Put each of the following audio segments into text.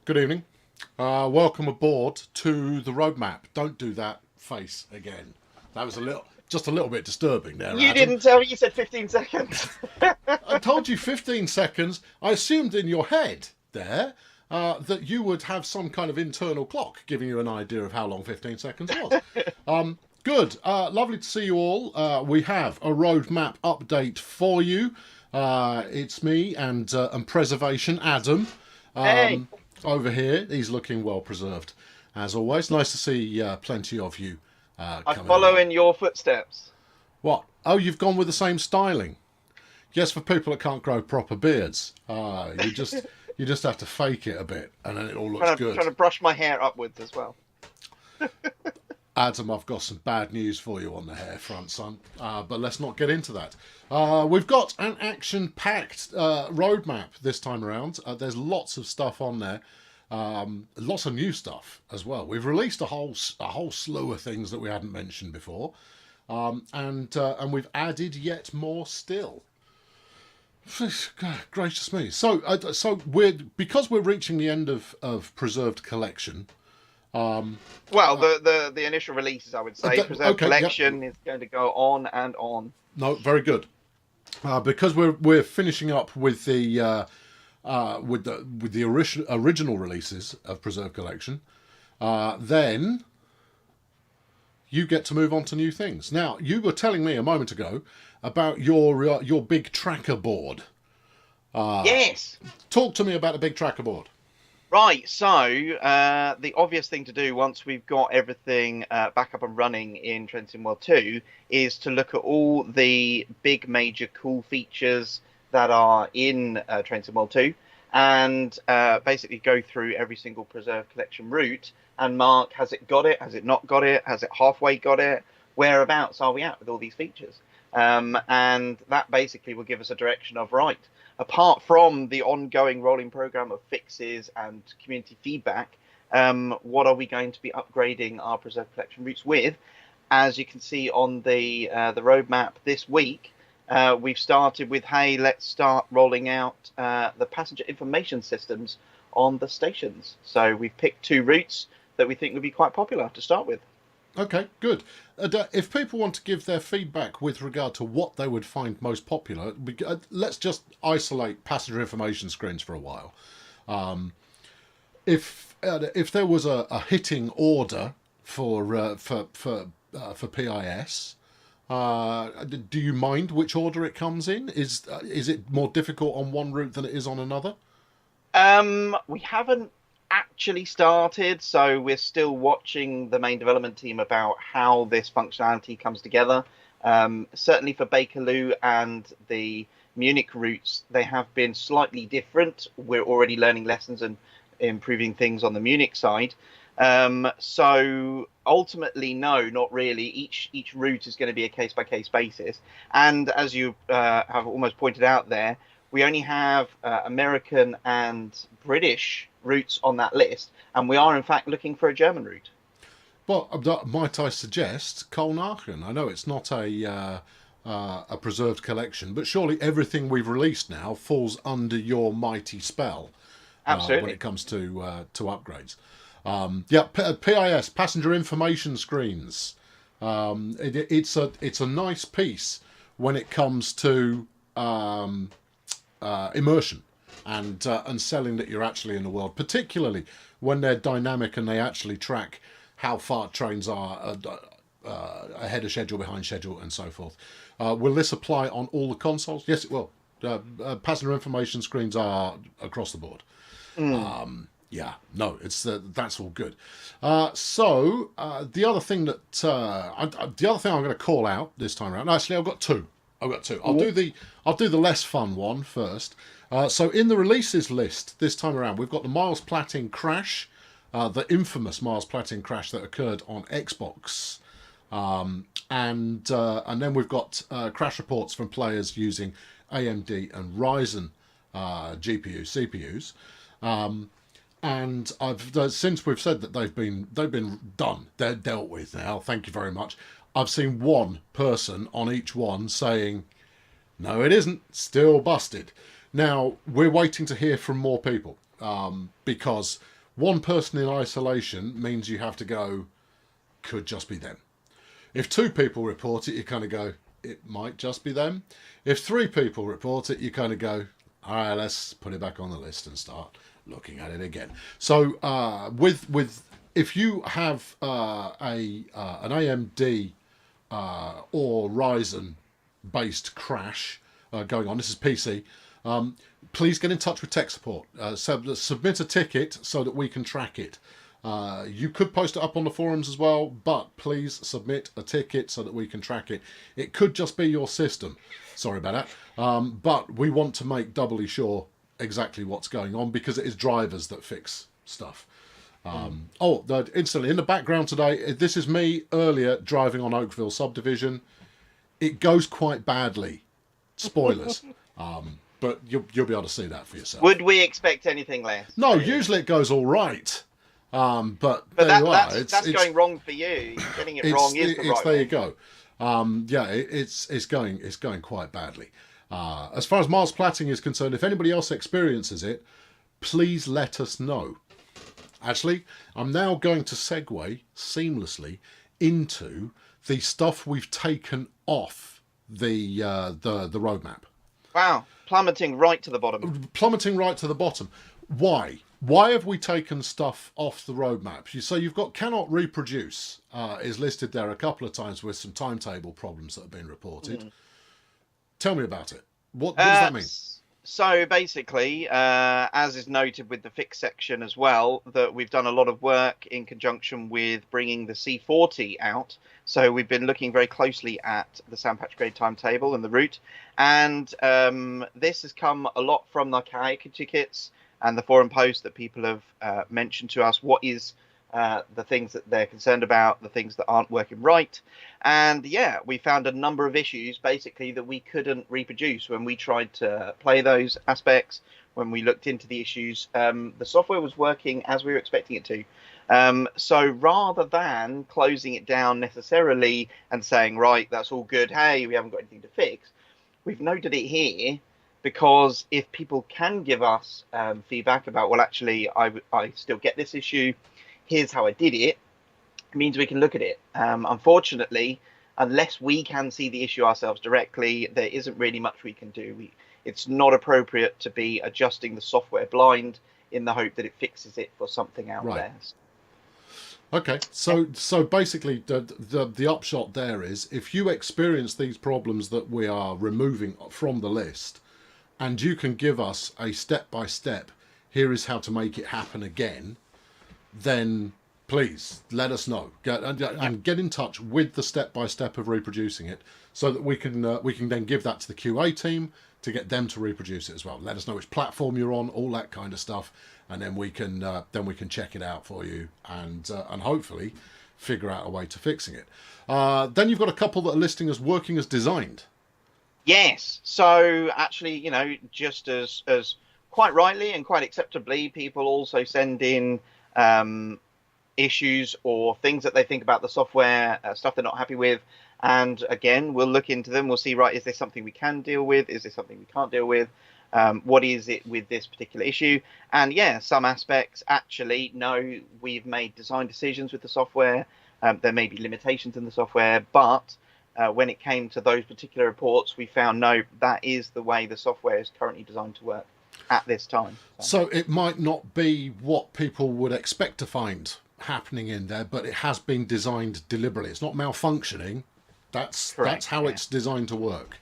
Good evening. Welcome aboard to the roadmap. Don't do that face again. That was just a little bit disturbing there, You Adam. didn't tell me. You said 15 seconds. I told you 15 seconds. I assumed in your head there that you would have some kind of internal clock giving you an idea of how long 15 seconds was. Good. Lovely to see you all. We have a roadmap update for you. It's me and Preservation Adam. Hey, Over here. He's looking well preserved, as always. Nice to see plenty of you I coming follow along. in your footsteps. What? Oh, you've gone with the same styling. Yes, for people that can't grow proper beards, you just have to fake it a bit, and then it all looks Trying good. to brush my hair upwards as well. Adam, I've got some bad news for you on the hair front, son. But let's not get into that. We've got an action-packed roadmap this time around. There's lots of stuff on there, lots of new stuff as well. We've released a whole slew of things that we hadn't mentioned before, and we've added yet more still. God, gracious me! So we're because we're reaching the end of Preserved Collection. Well, the initial releases, I would say, Preserve Okay, yep. Collection is going to go on and on. No, very good. Because we're finishing up with the original releases of Preserve Collection, then you get to move on to new things. Now, you were telling me a moment ago about your big tracker board. Yes. Talk to me about the big tracker board. Right. So the obvious thing to do once we've got everything back up and running in Trenton World 2 is to look at all the big major cool features that are in Trenton World 2 and basically go through every single Preserve Collection route and mark, has it got it? Has it not got it? Has it halfway got it? Whereabouts are we at with all these features? And that basically will give us a direction of, right, apart from the ongoing rolling program of fixes and community feedback, what are we going to be upgrading our Preserve Collection routes with? As you can see on the roadmap this week, we've started with, hey, let's start rolling out the passenger information systems on the stations. So we've picked two routes that we think would be quite popular to start with. Okay, good. If people want to give their feedback with regard to what they would find most popular, let's just isolate passenger information screens for a while. If there was a hitting order for PIS, do you mind which order it comes in? Is it more difficult on one route than it is on another? We haven't actually started, so we're still watching the main development team about how this functionality comes together. Certainly for Bakerloo and the Munich routes, they have been slightly different. We're already learning lessons and improving things on the Munich side. So ultimately, no, not really. Each route is going to be a case by case basis. And as you have almost pointed out there, we only have American and British routes on that list, and we are in fact looking for a German route. Well, might I suggest Kolnachen? I know it's not a preserved collection, but surely everything we've released now falls under your mighty spell when Absolutely. it comes to upgrades. Yeah, PIS passenger information screens. It's a nice piece when it comes to immersion and selling that you're actually in the world, particularly when they're dynamic and they actually track how far trains are ahead of schedule, behind schedule, and so forth. Will this apply on all the consoles? Yes, it will. Passenger information screens are across the board. Mm. Yeah, no, it's that's all good. The other thing the other thing I'm going to call out this time around. Actually, I've got two. I've got two. I'll do the less fun one first. So in the releases list this time around, we've got the Miles Platting crash, the infamous Miles Platting crash that occurred on Xbox, and then we've got crash reports from players using AMD and Ryzen GPU CPUs. And I've since we've said that they've been done, they're dealt with now. Thank you very much. I've seen one person on each one saying, "No, it isn't. Still busted." Now we're waiting to hear from more people because One person in isolation means you have to go, could just be them. If two people report it, you kind of go, it might just be them. If three people report it, you kind of go, all right, let's put it back on the list and start looking at it again. So with if you have an AMD or Ryzen based crash going on, this is PC. Please get in touch with tech support. Submit a ticket so that we can track it. You could post it up on the forums as well, but please submit a ticket so that we can track it. It could just be your system. Sorry about that. But we want to make doubly sure exactly what's going on, because it is drivers that fix stuff. Instantly, in the background today, this is me earlier driving on Oakville Subdivision. It goes quite badly. Spoilers. But you'll be able to see that for yourself. Would we expect anything less? No, usually it goes all right. But there you are. That's going wrong for you. Getting it wrong is the right there way. you go. It's going quite badly. As far as Mars platting is concerned, if anybody else experiences it, please let us know. Actually, I'm now going to segue seamlessly into the stuff we've taken off the roadmap. Wow, plummeting right to the bottom. Plummeting right to the bottom. Why? Why have we taken stuff off the roadmap? So you've got cannot reproduce is listed there a couple of times with some timetable problems that have been reported. Tell me about it. What does that mean? So basically, as is noted with the fix section as well, that we've done a lot of work in conjunction with bringing the C40 out. So we've been looking very closely at the Sandpatch grade timetable and the route. And this has come a lot from the Kayaka tickets and the forum posts that people have mentioned to us. What is the things that they're concerned about, the things that aren't working right. And yeah, we found a number of issues basically that we couldn't reproduce when we tried to play those aspects. When we looked into the issues, the software was working as we were expecting it to. So rather than closing it down necessarily and saying, right, that's all good, hey, we haven't got anything to fix, we've noted it here because if people can give us feedback about, well, actually, I still get this issue, here's how I did it, it means we can look at it. Unfortunately, unless we can see the issue ourselves directly, there isn't really much we can do. It's not appropriate to be adjusting the software blind in the hope that it fixes it for something out there. Okay, so basically the upshot there is, if you experience these problems that we are removing from the list, and you can give us a step-by-step, here is how to make it happen again, then please let us know and get in touch with the step-by-step of reproducing it, so that we can then give that to the QA team to get them to reproduce it as well. Let us know which platform you're on, all that kind of stuff, and then we can check it out for you and hopefully figure out a way to fixing it. Then you've got a couple that are listing as working as designed. Yes. So actually, just as quite rightly and quite acceptably, people also send in issues or things that they think about the software, stuff they're not happy with. And again, we'll look into them. We'll see, right, is there something we can deal with? Is there something we can't deal with? What is it with this particular issue? And yeah, some aspects actually, no, we've made design decisions with the software. There may be limitations in the software, but when it came to those particular reports, we found, no, that is the way the software is currently designed to work at this time. So it might not be what people would expect to find happening in there, but it has been designed deliberately. It's not malfunctioning. That's how it's designed to work.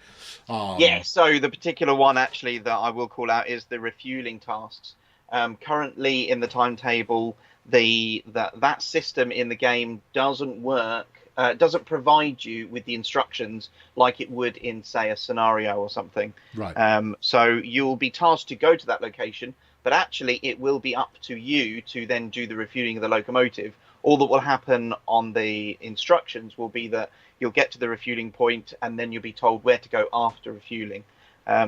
So the particular one actually that I will call out is the refueling tasks. Currently in the timetable, that system in the game doesn't work. Doesn't provide you with the instructions like it would in, say, a scenario or something. Right. So you'll be tasked to go to that location, but actually it will be up to you to then do the refueling of the locomotive. All that will happen on the instructions will be that you'll get to the refueling point and then you'll be told where to go after refueling.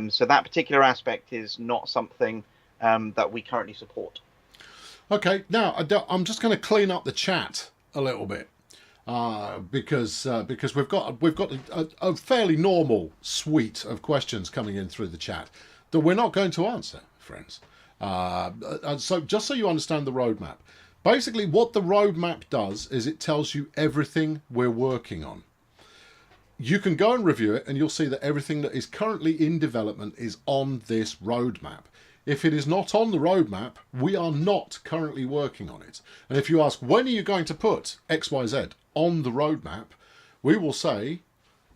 So that particular aspect is not something that we currently support. Okay, now I'm just going to clean up the chat a little bit. Because we've got a fairly normal suite of questions coming in through the chat that we're not going to answer, friends. And so just so you understand the roadmap, basically what the roadmap does is it tells you everything we're working on. You can go and review it and you'll see that everything that is currently in development is on this roadmap. If it is not on the roadmap, we are not currently working on it. And if you ask, when are you going to put XYZ on the roadmap, we will say,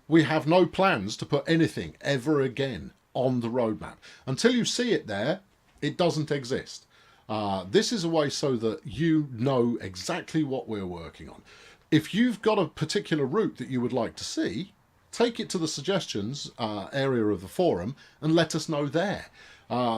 we have no plans to put anything ever again on the roadmap. Until you see it there, it doesn't exist. This is a way so that you know exactly what we're working on. If you've got a particular route that you would like to see, take it to the suggestions area of the forum and let us know there.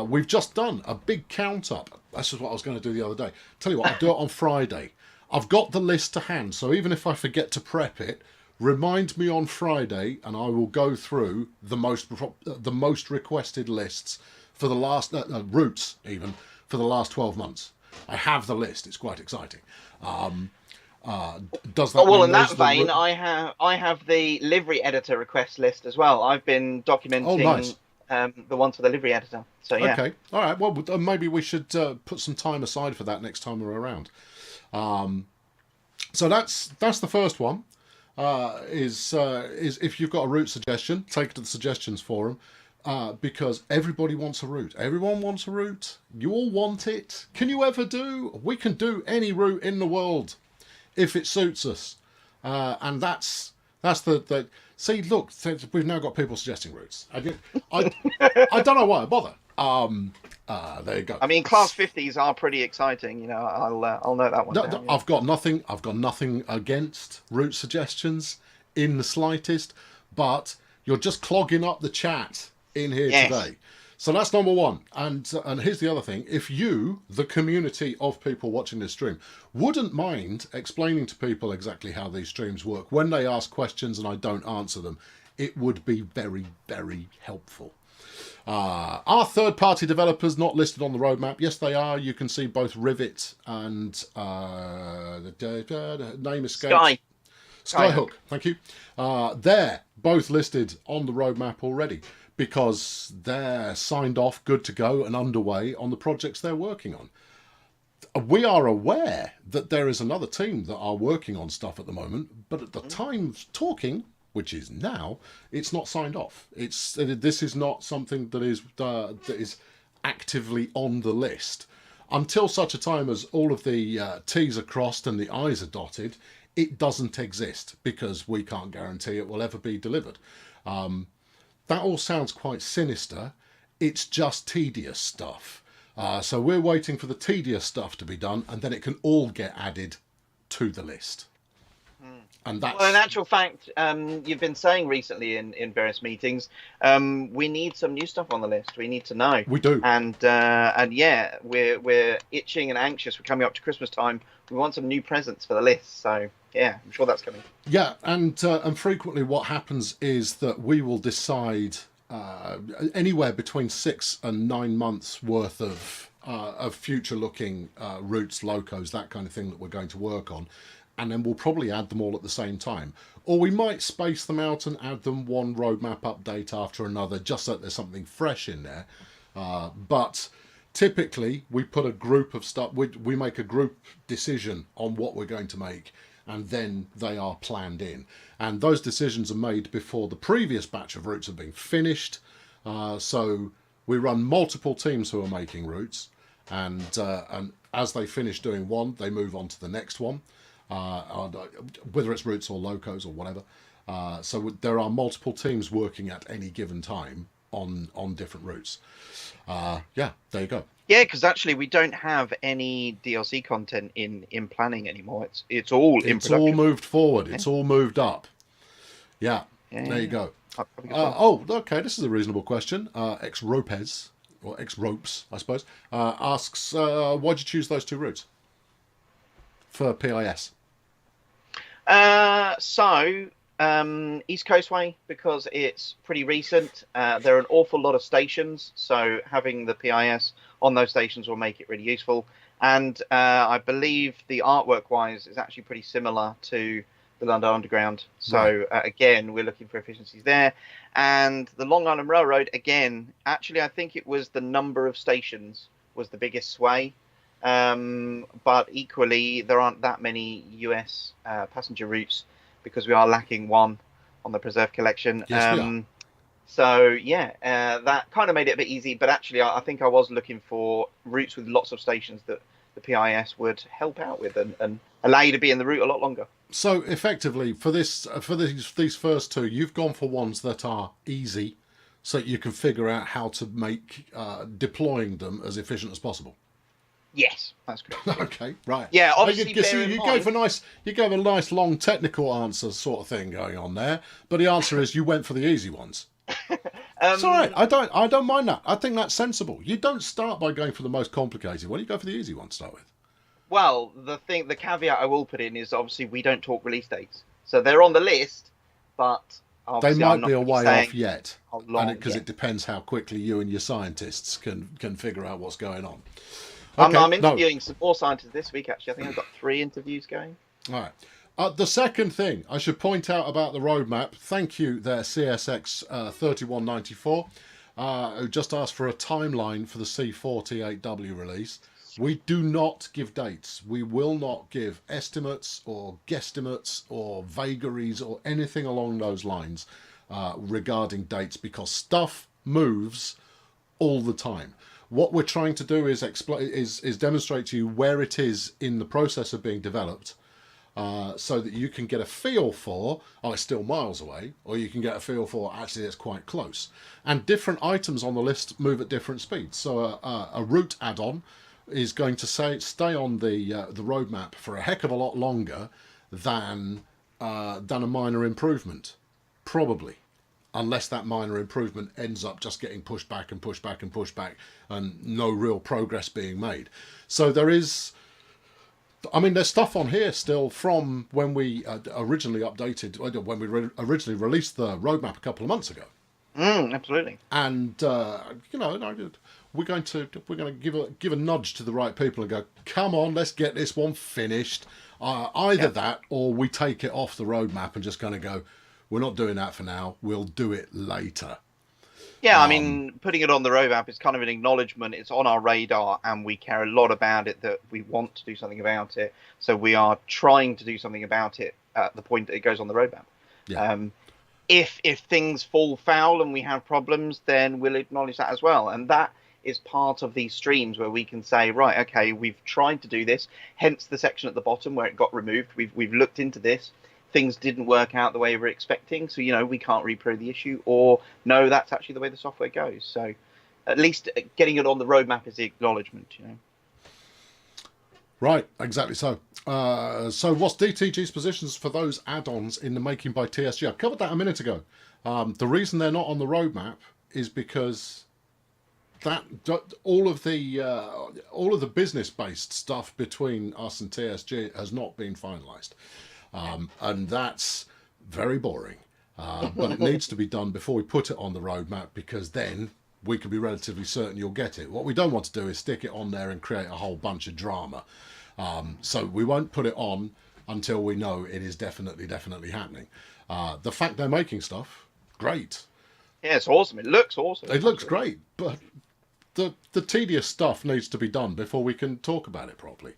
We've just done a big count up. That's just what I was going to do the other day. Tell you what, I'll do it on Friday. I've got the list to hand, so even if I forget to prep it, remind me on Friday and I will go through the most requested lists for the last routes, even for the last 12 months. I have the list. It's quite exciting. Does that well, in that vein, I have the livery editor request list as well. I've been documenting the ones for the livery editor. So yeah. Okay. All right. Well, maybe we should put some time aside for that next time we're around. So that's the first one. Is if you've got a route suggestion, take it to the suggestions forum. Because everybody wants a route. Everyone wants a route. You all want it. Can you ever do? We can do any route in the world if it suits us. And that's the see. Look, we've now got people suggesting routes. I don't know why I bother. There you go. I mean, class 50s are pretty exciting. You know, I'll note that one down. Yeah. I've got nothing against route suggestions in the slightest, but you're just clogging up the chat in here today. So that's number one. And here's the other thing. If you, the community of people watching this stream, wouldn't mind explaining to people exactly how these streams work when they ask questions and I don't answer them, it would be very, very helpful. Are third-party developers not listed on the roadmap? Yes, they are. You can see both Rivet and the name escapes. Skyhook, thank you. They're both listed on the roadmap already because they're signed off, good to go, and underway on the projects they're working on. We are aware that there is another team that are working on stuff at the moment, but at the time of talking, which is now, it's not signed off. This is not something that is actively on the list. Until such a time as all of the T's are crossed and the I's are dotted, it doesn't exist because we can't guarantee it will ever be delivered. That all sounds quite sinister. It's just tedious stuff. So we're waiting for the tedious stuff to be done, and then it can all get added to the list. And that's... Well, in actual fact, you've been saying recently in various meetings, we need some new stuff on the list. We need to know. We do. And yeah, we're itching and anxious. We're coming up to Christmas time. We want some new presents for the list. So yeah, I'm sure that's coming. Yeah, and frequently what happens is that we will decide anywhere between 6 and 9 months worth of future-looking routes, locos, that kind of thing that we're going to work on. And then we'll probably add them all at the same time. Or we might space them out and add them one roadmap update after another, just so that there's something fresh in there. But typically, we put a group of stuff, we make a group decision on what we're going to make, and then they are planned in. And those decisions are made before the previous batch of routes have been finished. So we run multiple teams who are making routes, and as they finish doing one, they move on to the next one. Whether it's routes or locos or whatever. So there are multiple teams working at any given time on different routes. Yeah, there you go. Yeah, because actually we don't have any DLC content in planning anymore. It's all in production. It's all moved forward. It's all moved up. Yeah, there you go. Oh, okay, this is a reasonable question. X-Ropez, or X-Ropes, I suppose, asks, why'd you choose those two routes for PIS? East Coastway, because it's pretty recent. There are an awful lot of stations, so having the PIS on those stations will make it really useful. And I believe the artwork-wise is actually pretty similar to the London Underground. So again, we're looking for efficiencies there. And the Long Island Railroad, again, actually I think it was the number of stations was the biggest sway. But equally, there aren't that many US passenger routes because we are lacking one on the Preserve collection. Yes, we are. So yeah, that kind of made it a bit easy. But actually, I think I was looking for routes with lots of stations that the PIS would help out with and allow you to be in the route a lot longer. So effectively, for these first two, you've gone for ones that are easy, so you can figure out how to make deploying them as efficient as possible. Yes, that's correct. Okay, right. Yeah, obviously, You gave a nice long technical answer sort of thing going on there, but the answer is you went for the easy ones. It's all right. I don't mind that. I think that's sensible. You don't start by going for the most complicated one. You go for the easy one to start with. Well, the caveat I will put in is obviously we don't talk release dates, so they're on the list, but they obviously might be a way off yet, because yeah. it depends how quickly you and your scientists can figure out what's going on. Okay, I'm interviewing some more scientists this week. Actually, I think I've got 3 interviews going. All right. The second thing I should point out about the roadmap, thank you there, CSX 3194, who just asked for a timeline for the C48W release. We do not give dates. We will not give estimates or guesstimates or vagaries or anything along those lines regarding dates, because stuff moves all the time. What we're trying to do is demonstrate to you where it is in the process of being developed, so that you can get a feel for, oh, it's still miles away, or you can get a feel for, actually, it's quite close. And different items on the list move at different speeds. So a route add-on is going to stay on the roadmap for a heck of a lot longer than a minor improvement, probably. Unless that minor improvement ends up just getting pushed back and pushed back and pushed back and no real progress being made. So there's stuff on here still from when we originally originally released the roadmap a couple of months ago. Absolutely. And we're going to give a nudge to the right people and go, come on, let's get this one finished. Either that, or we take it off the roadmap and just kind of go, we're not doing that for now. We'll do it later. Yeah, I mean, putting it on the roadmap is kind of an acknowledgement. It's on our radar, and we care a lot about it, that we want to do something about it. So we are trying to do something about it at the point that it goes on the roadmap. Yeah. If things fall foul and we have problems, then we'll acknowledge that as well. And that is part of these streams where we can say, right, okay, we've tried to do this. Hence the section at the bottom where it got removed. We've looked into this. Things didn't work out the way we were expecting, so we can't repro the issue, or no, that's actually the way the software goes. So at least getting it on the roadmap is the acknowledgement. Right, exactly so. So what's DTG's positions for those add-ons in the making by TSG? I covered that a minute ago. The reason they're not on the roadmap is because all of the business-based stuff between us and TSG has not been finalised. And that's very boring, but it needs to be done before we put it on the roadmap, because then we can be relatively certain you'll get it. What we don't want to do is stick it on there and create a whole bunch of drama. So we won't put it on until we know it is definitely happening. The fact they're making stuff, great. Yeah, it's awesome. It looks awesome. It looks great, but the tedious stuff needs to be done before we can talk about it properly.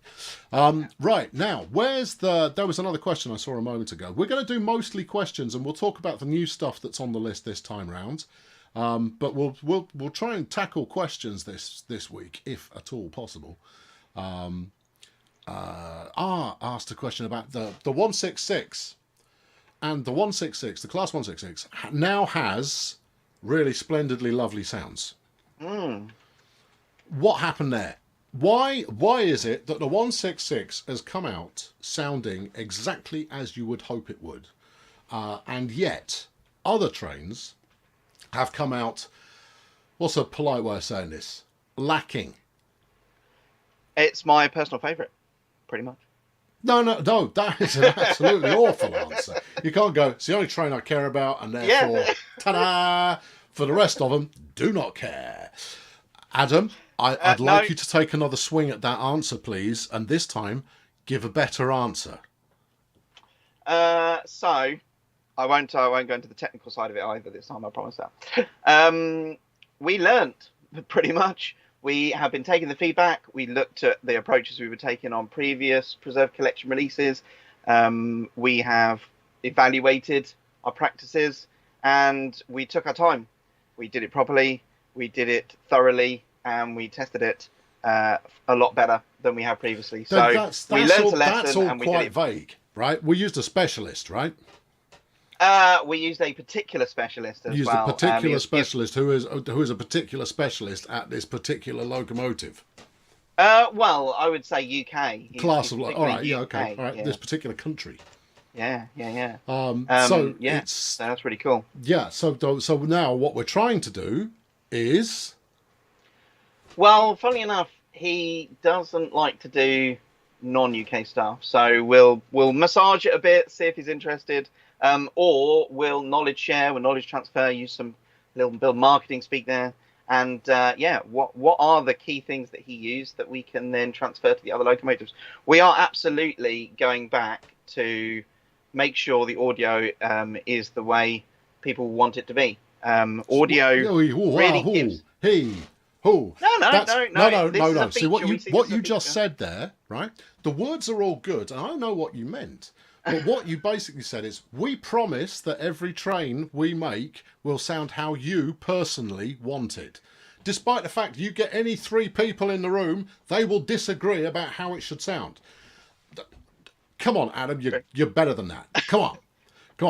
Right, now, there was another question I saw a moment ago. We're going to do mostly questions, and we'll talk about the new stuff that's on the list this time round. But we'll try and tackle questions this week, if at all possible. Asked a question about the 166, and the 166, the Class 166, now has really splendidly lovely sounds. What happened there? Why is it that the 166 has come out sounding exactly as you would hope it would, and yet other trains have come out, what's a polite way of saying this, lacking? It's my personal favourite, pretty much. No, that is an absolutely awful answer. You can't go, it's the only train I care about, and therefore, ta-da! For the rest of them, do not care. Adam, I'd like you to take another swing at that answer, please, and this time, give a better answer. So, I won't go into the technical side of it either this time, I promise that. We learnt, pretty much, we have been taking the feedback. We looked at the approaches we were taking on previous Preserve Collection releases. We have evaluated our practices, and we took our time. We did it properly, we did it thoroughly, and we tested it a lot better than we have previously. So we learned a lesson, that's all and we quite did it. vague, right? We used a specialist, right? We used a particular specialist as Used well. a particular specialist who is a particular specialist at this particular locomotive. Well, I would say UK. Class of all right, yeah, UK, okay, all right. yeah. This particular country. Yeah. So yeah, it's that's really cool. yeah. So now what we're trying to do is Well, funny enough, he doesn't like to do non-UK stuff, so we'll massage it a bit, see if he's interested, or we'll knowledge share, we'll knowledge transfer, use some little bit of marketing speak there, and what are the key things that he used that we can then transfer to the other locomotives? We are absolutely going back to make sure the audio is the way people want it to be. Audio really gives. No. No. See what you just said there, right? The words are all good, and I know what you meant. But what you basically said is, we promise that every train we make will sound how you personally want it. Despite the fact you get any 3 people in the room, they will disagree about how it should sound. Come on, Adam, you're better than that. Come on.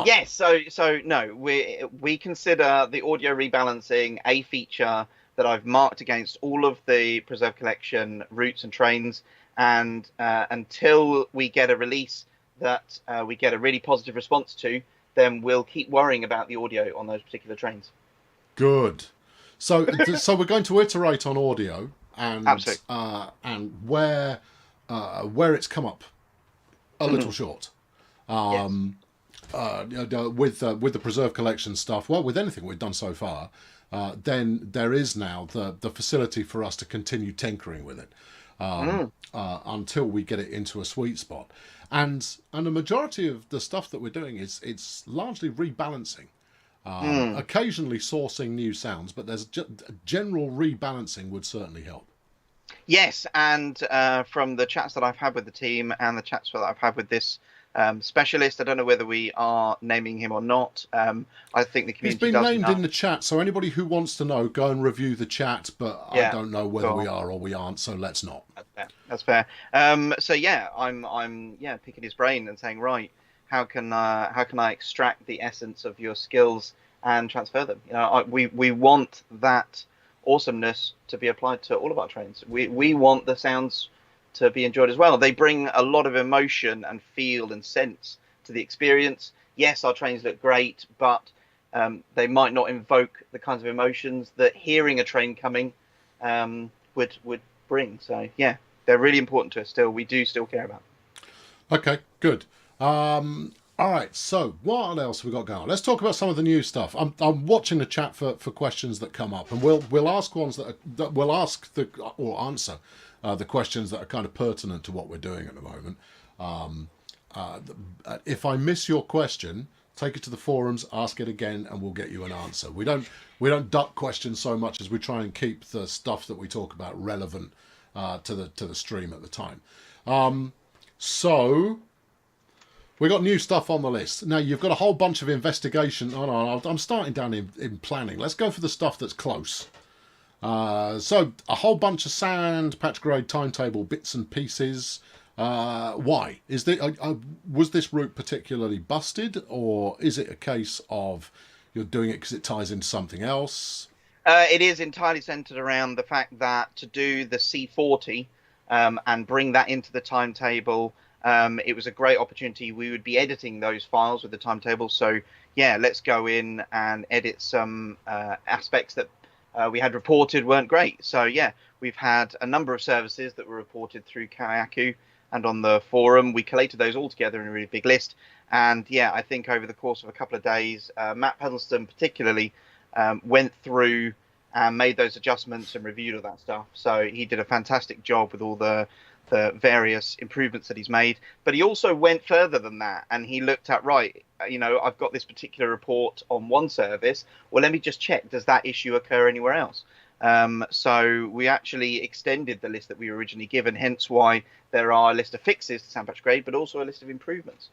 Yes, so no, we consider the audio rebalancing a feature that I've marked against all of the Preserve Collection routes and trains, and until we get a release that we get a really positive response to, then we'll keep worrying about the audio on those particular trains. Good. So we're going to iterate on audio and where it's come up a little short. With the Preserve Collection stuff, well, with anything we've done so far, then there is now the facility for us to continue tinkering with it until we get it into a sweet spot. And the majority of the stuff that we're doing it's largely rebalancing. Occasionally sourcing new sounds, but there's general rebalancing would certainly help. Yes, and from the chats that I've had with the team and the chats that I've had with this specialist, I don't know whether we are naming him or not. I think the community He's been named in the chat, so anybody who wants to know, go and review the chat, but I don't know whether we are or we aren't, so let's not. That's fair. So yeah, I'm picking his brain and saying, right, how can I extract the essence of your skills and transfer them? You know, we want that awesomeness to be applied to all of our trains. We want the sounds to be enjoyed as well. They bring a lot of emotion and feel and sense to the experience. Yes, our trains look great, but they might not invoke the kinds of emotions that hearing a train coming would bring. So yeah, they're really important to us still. We do still care about them. Okay, good. All right, so what else have we got going on? Let's talk about some of the new stuff. I'm watching the chat for questions that come up, and we'll ask ones that we'll ask or answer the questions that are kind of pertinent to what we're doing at the moment. If I miss your question, take it to the forums, ask it again, and we'll get you an answer. We don't duck questions so much as we try and keep the stuff that we talk about relevant to the stream at the time. So we got new stuff on the list. Now you've got a whole bunch of investigation. Oh no, I'm starting down in planning. Let's go for the stuff that's close. So a whole bunch of sand, patch grade timetable bits and pieces. Why is was this route particularly busted, or is it a case of you're doing it because it ties into something else? It is entirely centered around the fact that to do the C40 and bring that into the timetable, it was a great opportunity. We would be editing those files with the timetable. So yeah, let's go in and edit some aspects that we had reported weren't great. So yeah, we've had a number of services that were reported through Kayaku and on the forum. We collated those all together in a really big list. And yeah, I think over the course of a couple of days, Matt Pedleston particularly went through and made those adjustments and reviewed all that stuff. So he did a fantastic job with all the various improvements that he's made. But he also went further than that, and he looked at, right, you know, I've got this particular report on one service. Well, let me just check, does that issue occur anywhere else? So we actually extended the list that we were originally given, hence why there are a list of fixes to Sandpatch Grade, but also a list of improvements.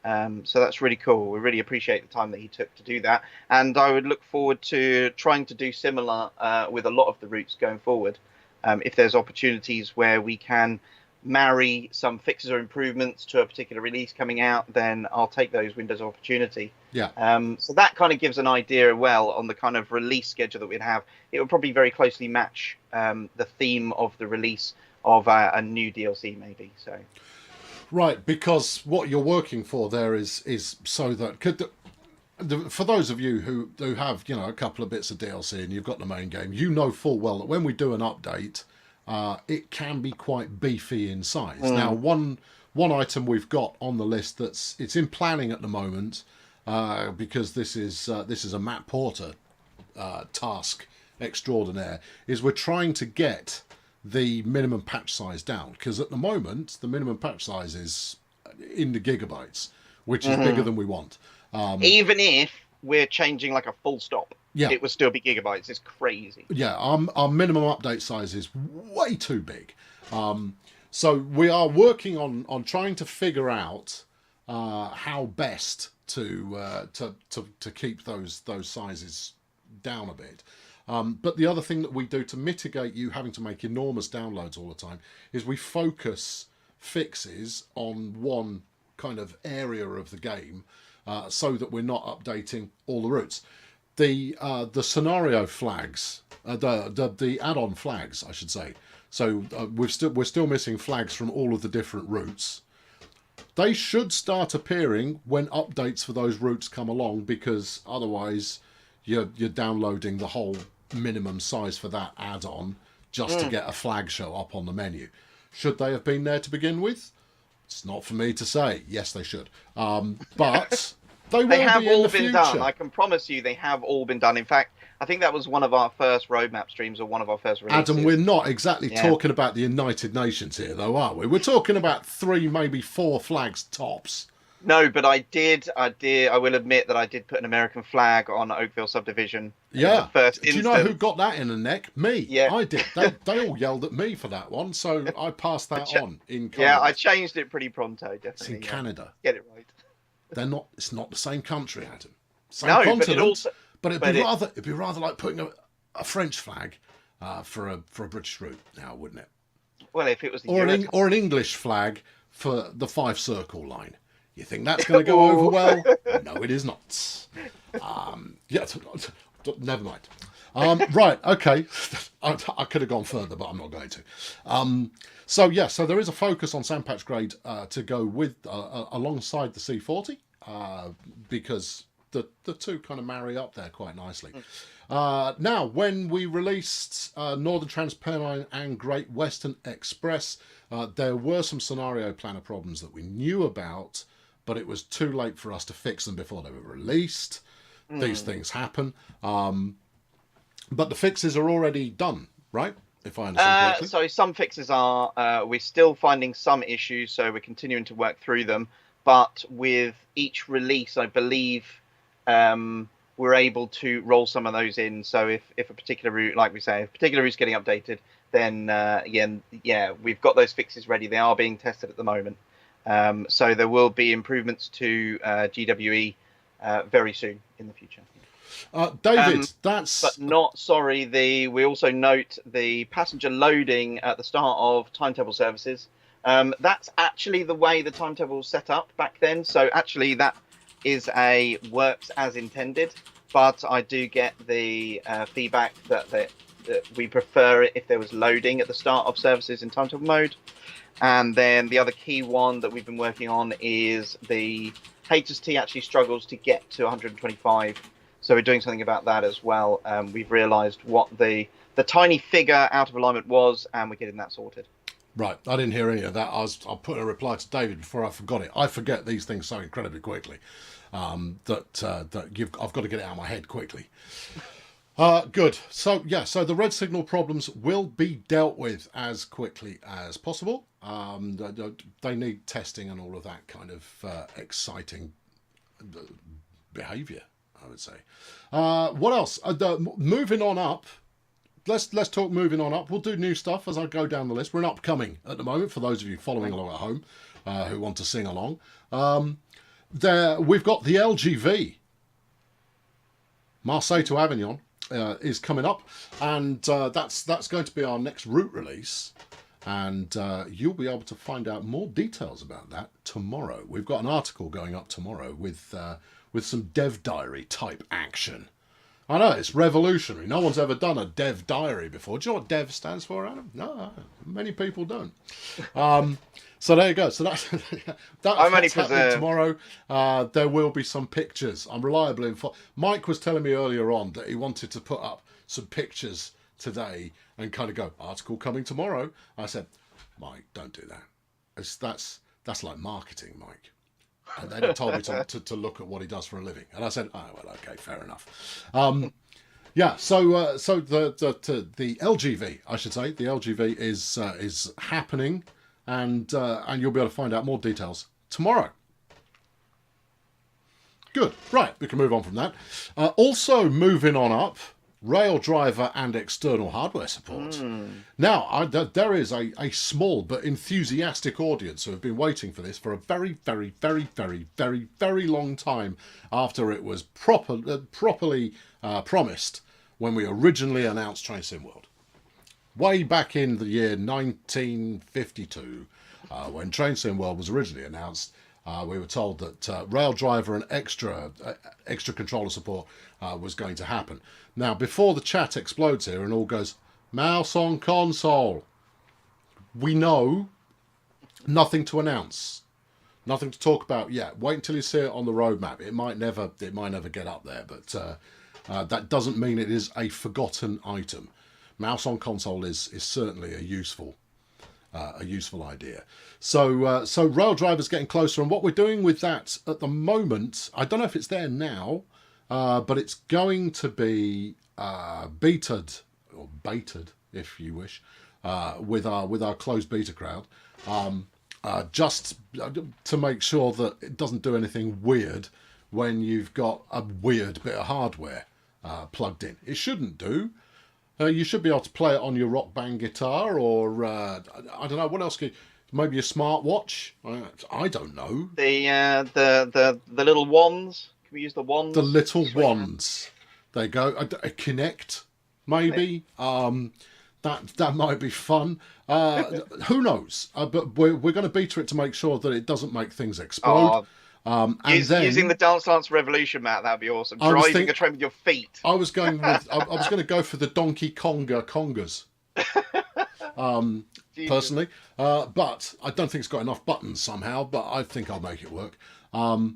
So that's really cool. We really appreciate the time that he took to do that, and I would look forward to trying to do similar with a lot of the routes going forward. If there's opportunities where we can marry some fixes or improvements to a particular release coming out, then I'll take those windows of opportunity. Yeah. So that kind of gives an idea, well, on the kind of release schedule that we'd have. It would probably very closely match the theme of the release of a new DLC, maybe. So. Right, because what you're working for there is so that for those of you who have a couple of bits of DLC and you've got the main game, you know full well that when we do an update, it can be quite beefy in size. Now, one item we've got on the list it's in planning at the moment, because this is a Matt Porter task extraordinaire, is we're trying to get the minimum patch size down, because at the moment the minimum patch size is in the gigabytes, which is bigger than we want. Even if we're changing like a full stop, yeah, it would still be gigabytes. It's crazy. Yeah, our minimum update size is way too big. So we are working on trying to figure out how best to keep those sizes down a bit. But the other thing that we do to mitigate you having to make enormous downloads all the time is we focus fixes on one kind of area of the game, so that we're not updating all the routes. The scenario flags, the add-on flags, I should say. So we're still missing flags from all of the different routes. They should start appearing when updates for those routes come along, because otherwise you're downloading the whole minimum size for that add-on just to get a flag show up on the menu. Should they have been there to begin with? It's not for me to say. Yes, they should. But they have all been future. done. I can promise you they have all been done. In fact, I think that was one of our first roadmap streams, or one of our first releases. Adam, we're not exactly talking about the United Nations here, though, are we? We're talking about 3, maybe 4 flags tops. No, but I will admit that I did put an American flag on Oakville Subdivision. Yeah. First Do you know who got that in the neck? Me. Yeah. I did. They all yelled at me for that one, so I passed that on in Canada. Yeah, I changed it pretty pronto, definitely. It's in Canada. Get it right. It's not the same country, Adam. Same no, continent, but it'd be rather like putting a French flag for a British route now, wouldn't it? Well, if it was or an English flag for the 5 circle line. You think that's going to go over well? No, it is not. Yeah, never mind. Right, okay. I could have gone further, but I'm not going to. So there is a focus on Sandpatch Grade to go with alongside the C40, because the two kind of marry up there quite nicely. Now, when we released Northern Transpennine and Great Western Express, there were some scenario planner problems that we knew about, but it was too late for us to fix them before they were released. These things happen. But the fixes are already done, right? If I understand correctly. So some fixes are, we're still finding some issues, so we're continuing to work through them. But with each release, I believe we're able to roll some of those in. So if a particular route, like we say, if a particular route's getting updated, then we've got those fixes ready. They are being tested at the moment. So there will be improvements to GWE very soon in the future. David, but not sorry. We also note the passenger loading at the start of timetable services. That's actually the way the timetable was set up back then. So actually that is works as intended. But I do get the feedback that we prefer it if there was loading at the start of services in timetable mode. And then the other key one that we've been working on is the HST actually struggles to get to 125. So we're doing something about that as well. We've realised what the tiny figure out of alignment was, and we're getting that sorted. Right, I didn't hear any of that. I'll put a reply to David before I forgot it. I forget these things so incredibly quickly that I've got to get it out of my head quickly. Good. So the red signal problems will be dealt with as quickly as possible. They need testing and all of that kind of exciting behaviour, I would say. What else? Moving on up let's talk moving on up. We'll do new stuff as I go down the list. We're in upcoming at the moment for those of you following along at home who want to sing along. There we've got the LGV. Marseille to Avignon is coming up, and that's going to be our next route release. And you'll be able to find out more details about that tomorrow. We've got an article going up tomorrow with some dev diary type action. I know, it's revolutionary. No one's ever done a dev diary before. Do you know what dev stands for, Adam? No, many people don't. So there you go. So that's happening tomorrow. There will be some pictures. I'm reliably informed. Mike was telling me earlier on that he wanted to put up some pictures today and kind of go, article coming tomorrow. I said, Mike, don't do that. That's like marketing, Mike. And then he told me to look at what he does for a living, and I said, "Oh well, okay, fair enough." Yeah. So the LGV, I should say, the LGV is happening, and you'll be able to find out more details tomorrow. Good. Right, we can move on from that. Also moving on up. Rail driver and external hardware support. Now, there is a small but enthusiastic audience who have been waiting for this for a very, very, very, very, very, very long time after it was properly promised when we originally announced Train Sim World. Way back in the year 1952, when Train Sim World was originally announced, we were told that rail driver and extra controller support was going to happen. Now, before the chat explodes here and all goes, mouse on console, we know nothing to announce, nothing to talk about yet. Wait until you see it on the roadmap. It might never get up there, but that doesn't mean it is a forgotten item. Mouse on console is certainly a useful idea. So rail driver's getting closer, and what we're doing with that at the moment, I don't know if it's there now, but it's going to be betaed, or baited if you wish, with our closed beta crowd, just to make sure that it doesn't do anything weird when you've got a weird bit of hardware plugged in. It shouldn't do. You should be able to play it on your Rock Band guitar, or I don't know what else. Maybe a smartwatch. I don't know. The little wands. Can we use the wands? The little wands. There you go. A Kinect, maybe. That might be fun. Who knows? But we're going to beta it to make sure that it doesn't make things explode. Using the Dance Revolution, Matt, that'd be awesome. Driving a train with your feet. I was going to go for the Donkey Konga congas. Personally, but I don't think it's got enough buttons somehow. But I think I'll make it work. Where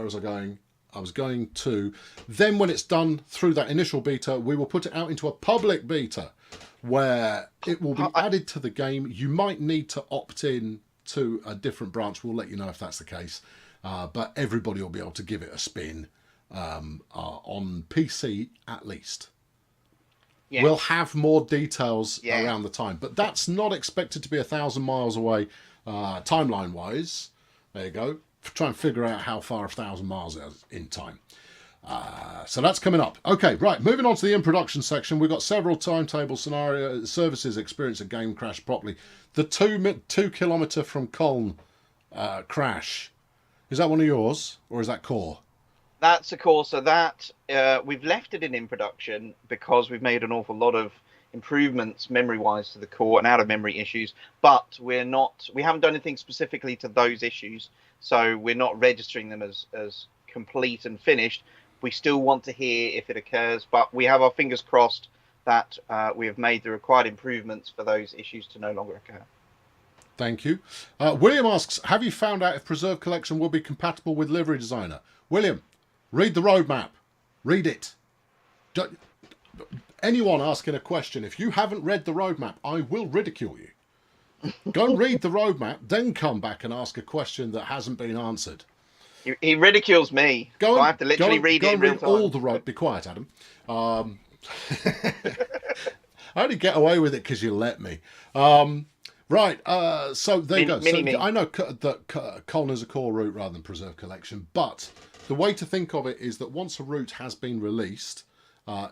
was I going? I was going to. Then when it's done through that initial beta, we will put it out into a public beta where it will be added to the game. You might need to opt in to a different branch. We'll let you know if that's the case. But everybody will be able to give it a spin on PC at least. Yes. We'll have more details around the time. But that's not expected to be 1,000 miles away timeline-wise. There you go. Try and figure out how far 1,000 miles is in time. So that's coming up. Okay, right. Moving on to the in-production section. We've got several timetable scenario services experience a game crash properly. The 2 kilometre from Cologne crash. Is that one of yours, or is that core? That's a core. So that we've left it in production because we've made an awful lot of improvements memory-wise to the core and out-of-memory issues. But we haven't done anything specifically to those issues. So we're not registering them as complete and finished. We still want to hear if it occurs, but we have our fingers crossed that we have made the required improvements for those issues to no longer occur. Thank you. William asks, have you found out if Preserve Collection will be compatible with Livery Designer? William, read the roadmap. Read it. Anyone asking a question, if you haven't read the roadmap, I will ridicule you. Go and read the roadmap, then come back and ask a question that hasn't been answered. He ridicules me. So I have to literally read it in real time. All the road. Be quiet, Adam. I only get away with it because you let me. Right. So there you go. So I know that Cologne is a core route rather than Preserve Collection, but the way to think of it is that once a route has been released,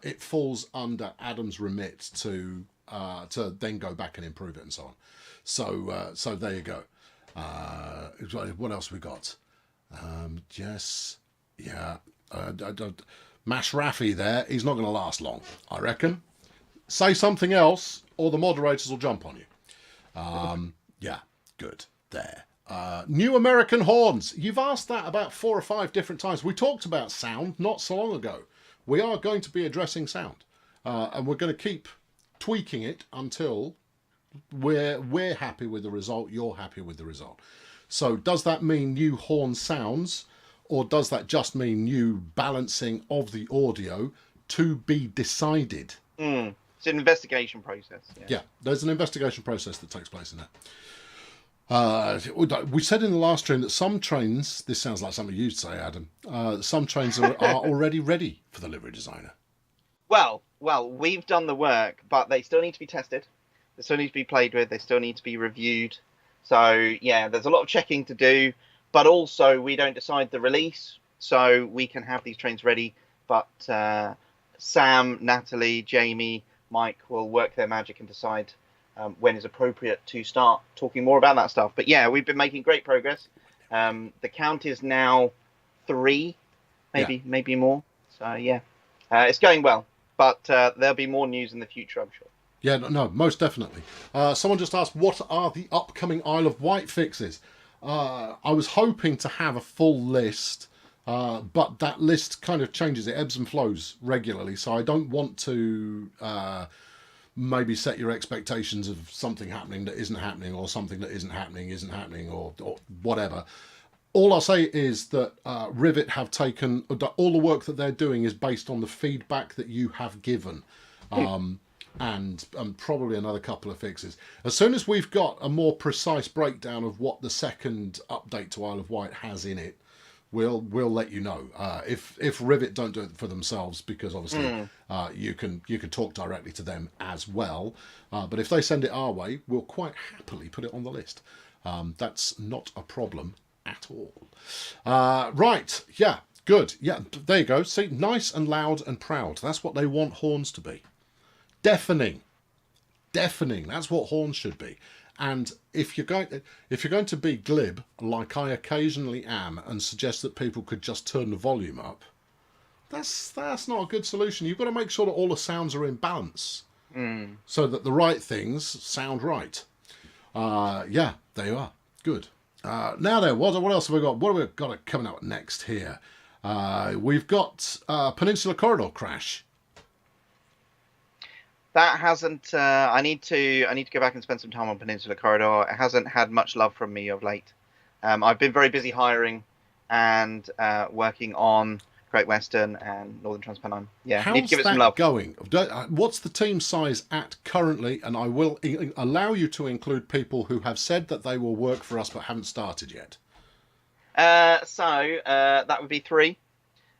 it falls under Adam's remit to then go back and improve it and so on. So there you go. What else we got? Yes, yeah. Mash Raffy there. He's not going to last long, I reckon. Say something else, or the moderators will jump on you. Yeah, good. There. New American horns. You've asked that about 4 or 5 different times. We talked about sound not so long ago. We are going to be addressing sound, and we're going to keep tweaking it until we're happy with the result, you're happy with the result. So does that mean new horn sounds, or does that just mean new balancing of the audio? To be decided. It's an investigation process. Yeah, there's an investigation process that takes place in that. We said in the last stream that some trains, this sounds like something you'd say, Adam, some trains are already ready for the livery designer. Well, we've done the work, but they still need to be tested. They still need to be played with. They still need to be reviewed. So, yeah, there's a lot of checking to do, but also we don't decide the release, so we can have these trains ready. But Sam, Natalie, Jamie, Mike will work their magic and decide when is appropriate to start talking more about that stuff. But, yeah, we've been making great progress. The count is now 3, maybe more. So, yeah, it's going well. But there'll be more news in the future, I'm sure. Yeah, no, most definitely. Someone just asked, what are the upcoming Isle of Wight fixes? I was hoping to have a full list, but that list kind of changes. It ebbs and flows regularly, so I don't want to maybe set your expectations of something happening that isn't happening, or something that isn't happening, or whatever. All I'll say is that Rivet have taken... all the work that they're doing is based on the feedback that you have given. And probably another couple of fixes. As soon as we've got a more precise breakdown of what the second update to Isle of Wight has in it, we'll let you know. If Rivet don't do it for themselves, because obviously you can talk directly to them as well. But if they send it our way, we'll quite happily put it on the list. That's not a problem at all. Right, yeah, good. Yeah, there you go. See, nice and loud and proud. That's what they want horns to be. Deafening. That's what horns should be. And if you're going to be glib, like I occasionally am, and suggest that people could just turn the volume up, that's not a good solution. You've got to make sure that all the sounds are in balance, so that the right things sound right. Yeah, there you are. Good. Now then, what else have we got? What have we got coming up next here? We've got Peninsula Corridor crash. That hasn't. I need to go back and spend some time on Peninsula Corridor. It hasn't had much love from me of late. I've been very busy hiring and working on Great Western and Northern Transpennine. Yeah, how's need to give it that some love. Going? What's the team size at currently? And I will allow you to include people who have said that they will work for us but haven't started yet. So that would be 3.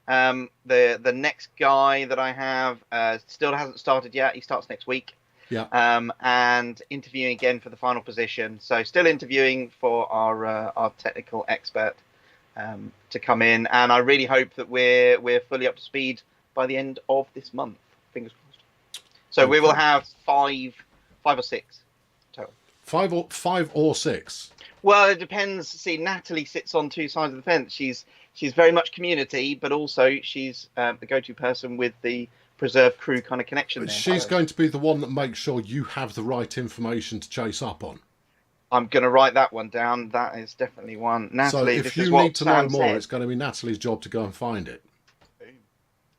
The next guy that I have still hasn't started yet. He starts next week. Yeah. And interviewing again for the final position. So still interviewing for our technical expert to come in, and I really hope that we're fully up to speed by the end of this month. Fingers crossed. So we will have 5 or 6 total. 5 or 6. Well, it depends. See, Natalie sits on 2 sides of the fence. She's very much community, but also she's the go-to person with the preserve crew kind of connection there. She's going to be the one that makes sure you have the right information to chase up on. I'm going to write that one down. That is definitely one. Natalie, so if you need to know more, it's going to be Natalie's job to go and find it.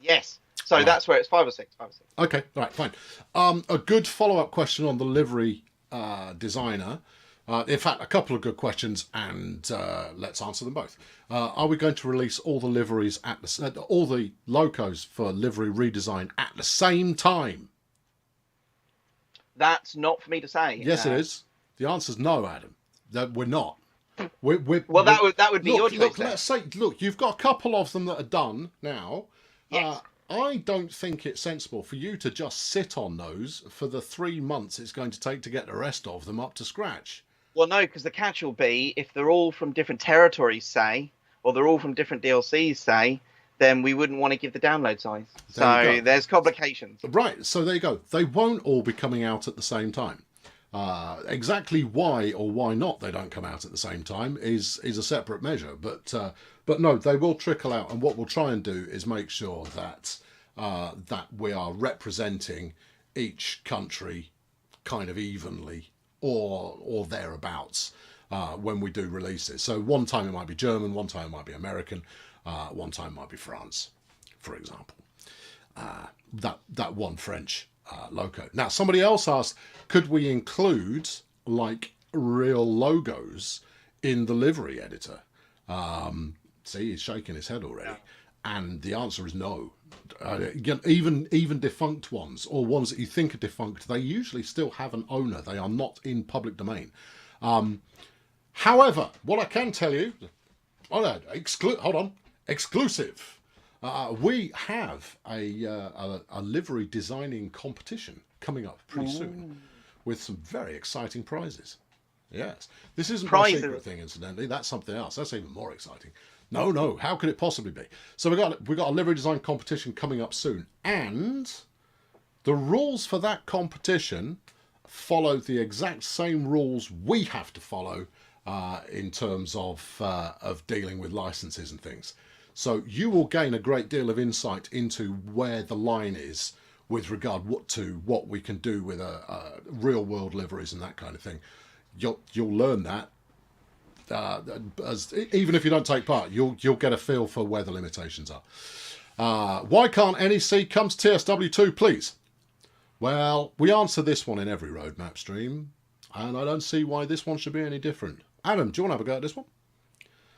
Yes. So right. That's where it's 5 or 6. Okay, all right, fine. A good follow-up question on the livery designer. In fact, a couple of good questions, and let's answer them both. Are we going to release all the liveries all the locos for livery redesign at the same time? That's not for me to say. Yes, it is. The answer's no, Adam. That we're not. That would be your choice. Let's say, you've got a couple of them that are done now. Yes. I don't think it's sensible for you to just sit on those for the 3 months it's going to take to get the rest of them up to scratch. Well, no, because the catch will be if they're all from different territories, say, or they're all from different DLCs, say, then we wouldn't want to give the download size. There you go. There's complications. Right, so there you go. They won't all be coming out at the same time. Exactly why or why not they don't come out at the same time is a separate measure. But no, they will trickle out. And what we'll try and do is make sure that that we are representing each country kind of evenly or thereabouts when we do releases. So one time it might be German, one time it might be American, one time it might be France, for example. That one French logo. Now, somebody else asked, could we include like real logos in the livery editor? See, he's shaking his head already. Yeah. And the answer is no. Even defunct ones, or ones that you think are defunct, they usually still have an owner. They are not in public domain. However, what I can tell you, exclusive. We have a livery designing competition coming up pretty soon with some very exciting prizes. Yes. This isn't a secret thing, incidentally. That's something else. That's even more exciting. No. How could it possibly be? So we've got a livery design competition coming up soon. And the rules for that competition follow the exact same rules we have to follow in terms of dealing with licenses and things. So you will gain a great deal of insight into where the line is with regard to what we can do with real world liveries and that kind of thing. You'll learn that even if you don't take part, you'll get a feel for where the limitations are. Why can't NEC come to TSW2, please? Well, we answer this one in every roadmap stream, and I don't see why this one should be any different. Adam, do you want to have a go at this one?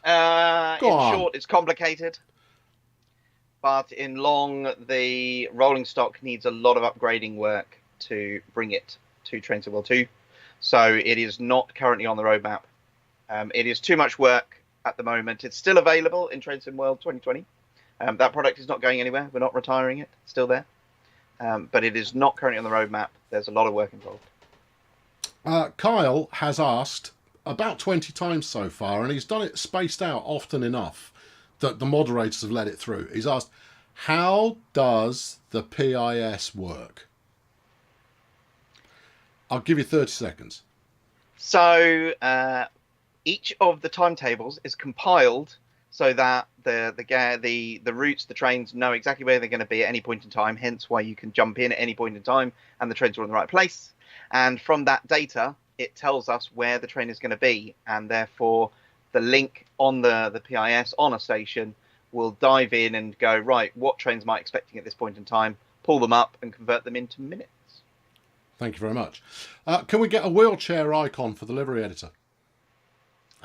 In short, it's complicated, but in long, the rolling stock needs a lot of upgrading work to bring it to Train Sim World 2. So it is not currently on the roadmap. It is too much work at the moment. It's still available in Train Sim World 2020. That product is not going anywhere. We're not retiring it. It's still there. But it is not currently on the roadmap. There's a lot of work involved. Kyle has asked about 20 times so far, and he's done it spaced out often enough that the moderators have let it through. He's asked, how does the PIS work? I'll give you 30 seconds. So each of the timetables is compiled so that the routes, the trains know exactly where they're going to be at any point in time, hence why you can jump in at any point in time and the trains are in the right place. And from that data, it tells us where the train is going to be, and therefore the link on the PIS on a station will dive in and go, right, what trains am I expecting at this point in time, pull them up and convert them into minutes. Thank you very much. Can we get a wheelchair icon for the livery editor?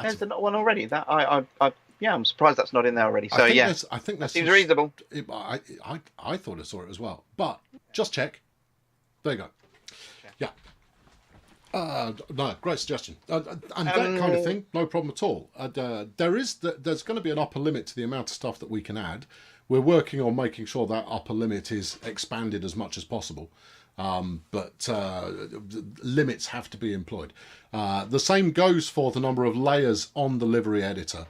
There's not one already. I'm surprised that's not in there already. So I think that seems reasonable. I thought I saw it as well, but just check. There you go. Yeah. No, great suggestion. And that kind of thing, no problem at all. There's going to be an upper limit to the amount of stuff that we can add. We're working on making sure that upper limit is expanded as much as possible. But limits have to be employed. The same goes for the number of layers on the livery editor.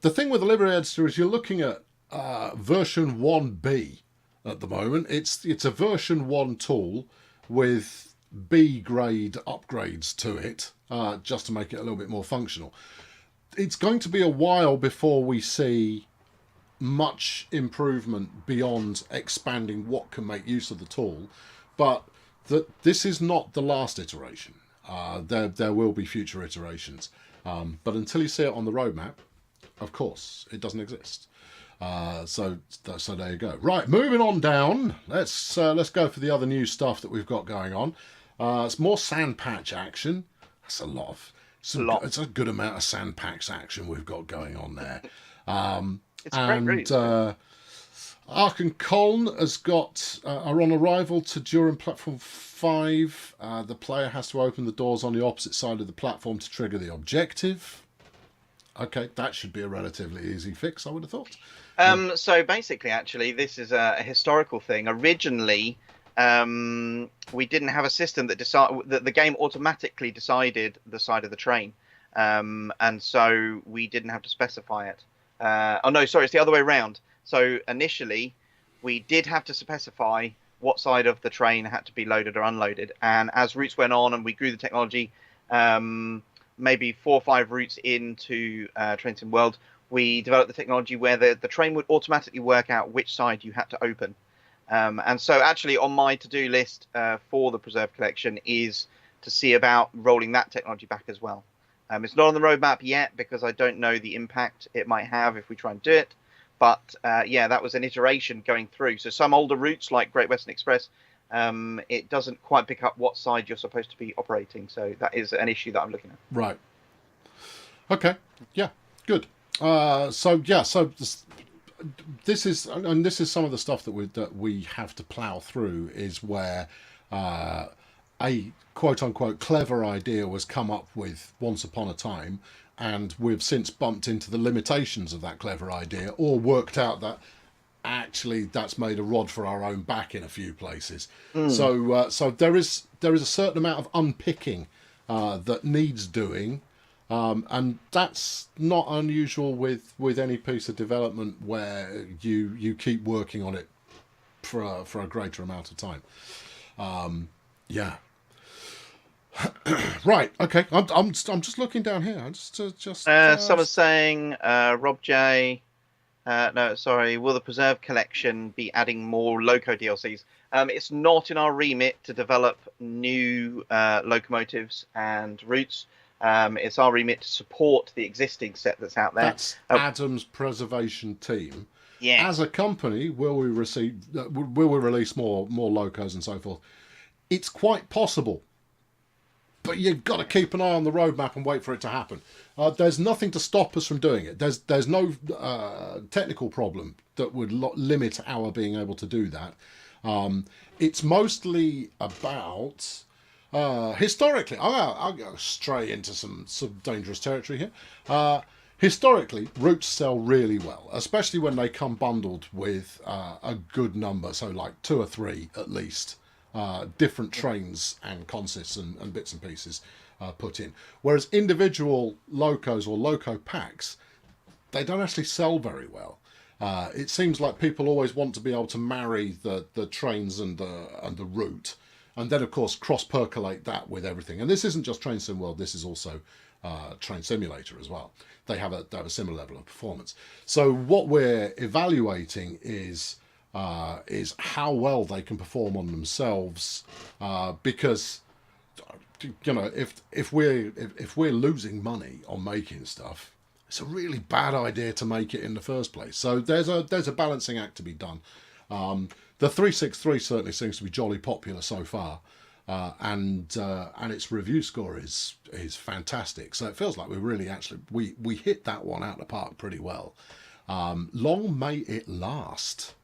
The thing with the livery editor is you're looking at version 1B at the moment. It's a version 1 tool with B grade upgrades to it, just to make it a little bit more functional. It's going to be a while before we see much improvement beyond expanding what can make use of the tool. But this is not the last iteration. There will be future iterations. But until you see it on the roadmap, of course, it doesn't exist. So there you go. Right, moving on down. Let's go for the other new stuff that we've got going on. It's more Sandpatch action. That's a lot. It's a good amount of Sandpatch action we've got going on there. It's a great route. Ark and Colne are on arrival to Durin Platform 5. The player has to open the doors on the opposite side of the platform to trigger the objective. Okay, that should be a relatively easy fix, I would have thought. So basically, actually, this is a historical thing. Originally, we didn't have a system that the game automatically decided the side of the train, and so we didn't have to specify it. Oh no, sorry, it's the other way around. So initially, we did have to specify what side of the train had to be loaded or unloaded, and as routes went on and we grew the technology, maybe 4 or 5 routes into Train Sim World, we developed the technology where the train would automatically work out which side you had to open. And so actually on my to-do list for the Preserve collection is to see about rolling that technology back as well. It's not on the roadmap yet because I don't know the impact it might have if we try and do it. But yeah, that was an iteration going through. So some older routes like Great Western Express, it doesn't quite pick up what side you're supposed to be operating. So that is an issue that I'm looking at. Right. Okay. Yeah. Good. So this is some of the stuff that we have to plough through. Is where a quote unquote clever idea was come up with once upon a time, and we've since bumped into the limitations of that clever idea, or worked out that actually that's made a rod for our own back in a few places. So there is a certain amount of unpicking that needs doing. And that's not unusual with any piece of development where you keep working on it for a greater amount of time. Yeah. Right. Okay. I'm just looking down here. Someone's saying, Rob J. No, sorry. Will the Preserve collection be adding more Loco DLCs? It's not in our remit to develop new locomotives and routes. It's our remit to support the existing set that's out there. That's Adam's preservation team. Yeah. As a company, will we release more locos and so forth? It's quite possible, but you've got to keep an eye on the roadmap and wait for it to happen. There's nothing to stop us from doing it. There's no technical problem that would limit our being able to do that. It's mostly about. Historically, I'll go straight into some dangerous territory here. Historically, routes sell really well, especially when they come bundled with a good number, so like 2 or 3 at least, different trains and consists and bits and pieces put in. Whereas individual locos or loco packs, they don't actually sell very well. It seems like people always want to be able to marry the trains and the route. And then, of course, cross-percolate that with everything. And this isn't just Train Sim World, this is also Train Simulator as well. They have a similar level of performance. So what we're evaluating is how well they can perform on themselves, because if we're losing money on making stuff, it's a really bad idea to make it in the first place. So there's a balancing act to be done. The 363 certainly seems to be jolly popular so far, and its review score is fantastic. So it feels like we hit that one out of the park pretty well. Long may it last,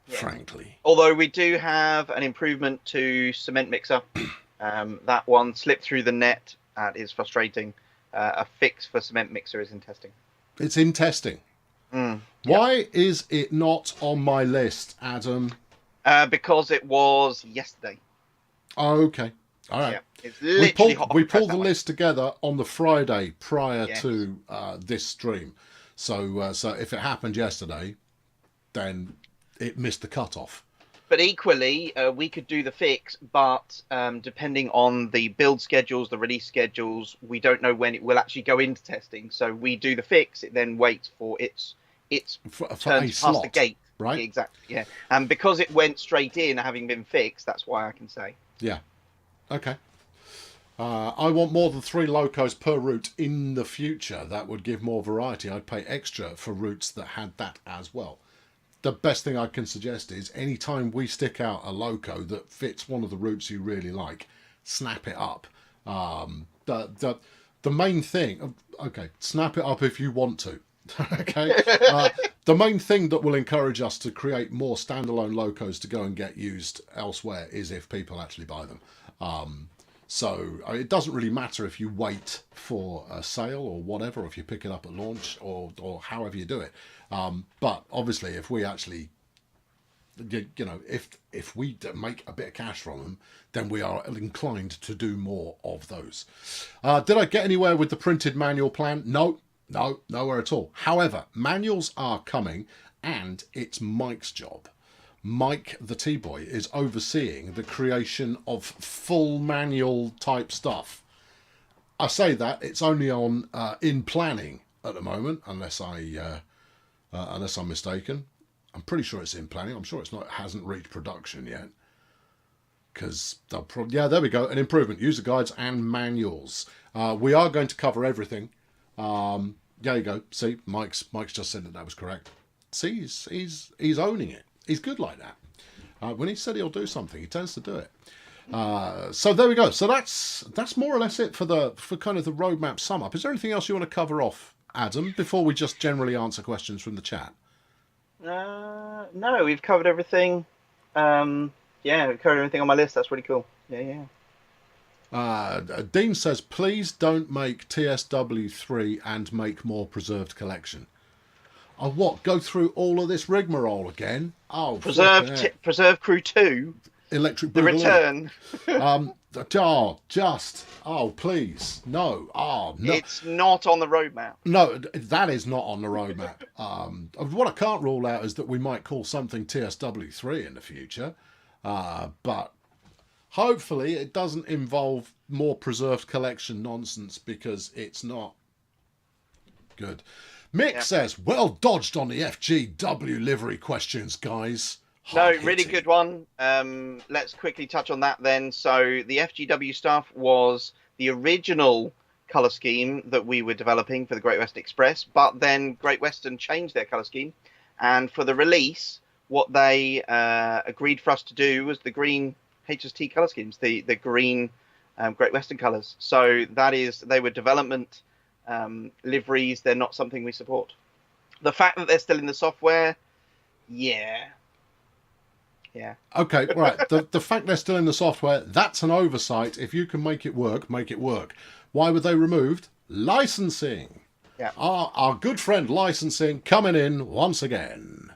frankly. Although we do have an improvement to Cement Mixer. That one slipped through the net. That is frustrating. A fix for Cement Mixer is in testing. It's in testing. Why is it not on my list, Adam? Because it was yesterday. Oh, okay. All right. Yeah, it's literally we pulled the list together on the Friday prior to this stream. So if it happened yesterday, then it missed the cutoff. But equally, we could do the fix, but depending on the build schedules, the release schedules, we don't know when it will actually go into testing. So we do the fix, it then waits for its turn to pass the gate. Right? Exactly, yeah. And because it went straight in, having been fixed, that's why I can say. Yeah. Okay. I want more than 3 locos per route in the future. That would give more variety. I'd pay extra for routes that had that as well. The best thing I can suggest is anytime we stick out a loco that fits one of the routes you really like, snap it up. The main thing, okay, snap it up if you want to. Okay, the main thing that will encourage us to create more standalone locos to go and get used elsewhere is if people actually buy them. So it doesn't really matter if you wait for a sale or whatever, or if you pick it up at launch or however you do it. But obviously, if we actually, if we make a bit of cash from them, then we are inclined to do more of those. Did I get anywhere with the printed manual plan? No. No, nowhere at all. However, manuals are coming, and it's Mike's job. Mike, the T-Boy, is overseeing the creation of full manual type stuff. I say that it's only on in planning at the moment, unless I'm mistaken. I'm pretty sure it's in planning. I'm sure it hasn't reached production yet. Because they'll probably, yeah, there we go, an improvement, user guides and manuals. We are going to cover everything. There you go. See, Mike's just said that was correct. See, he's owning it. He's good like that. When he said he'll do something, he tends to do it. So there we go. So that's more or less it for kind of the roadmap sum up. Is there anything else you want to cover off, Adam, before we just generally answer questions from the chat? No, we've covered everything. Yeah, we've covered everything on my list. That's really cool. Yeah. Dean says, please don't make TSW3 and make more preserved collection. Oh, what? Go through all of this rigmarole again? Oh, Preserve Crew 2. Electric The Boogaloo. Return. Please. No. Oh, no. It's not on the roadmap. No, that is not on the roadmap. What I can't rule out is that we might call something TSW3 in the future. But hopefully it doesn't involve more preserved collection nonsense, because it's not good. Mick says, well dodged on the FGW livery questions, guys. No, really good one. Let's quickly touch on that then. So the FGW stuff was the original colour scheme that we were developing for the Great Western Express, but then Great Western changed their colour scheme. And for the release, what they agreed for us to do was the green HST colour schemes, the green Great Western colours. So they were development liveries. They're not something we support. The fact that they're still in the software, yeah. Okay, right. The fact they're still in the software, that's an oversight. If you can make it work, make it work. Why were they removed? Licensing. Yeah. Our good friend licensing coming in once again.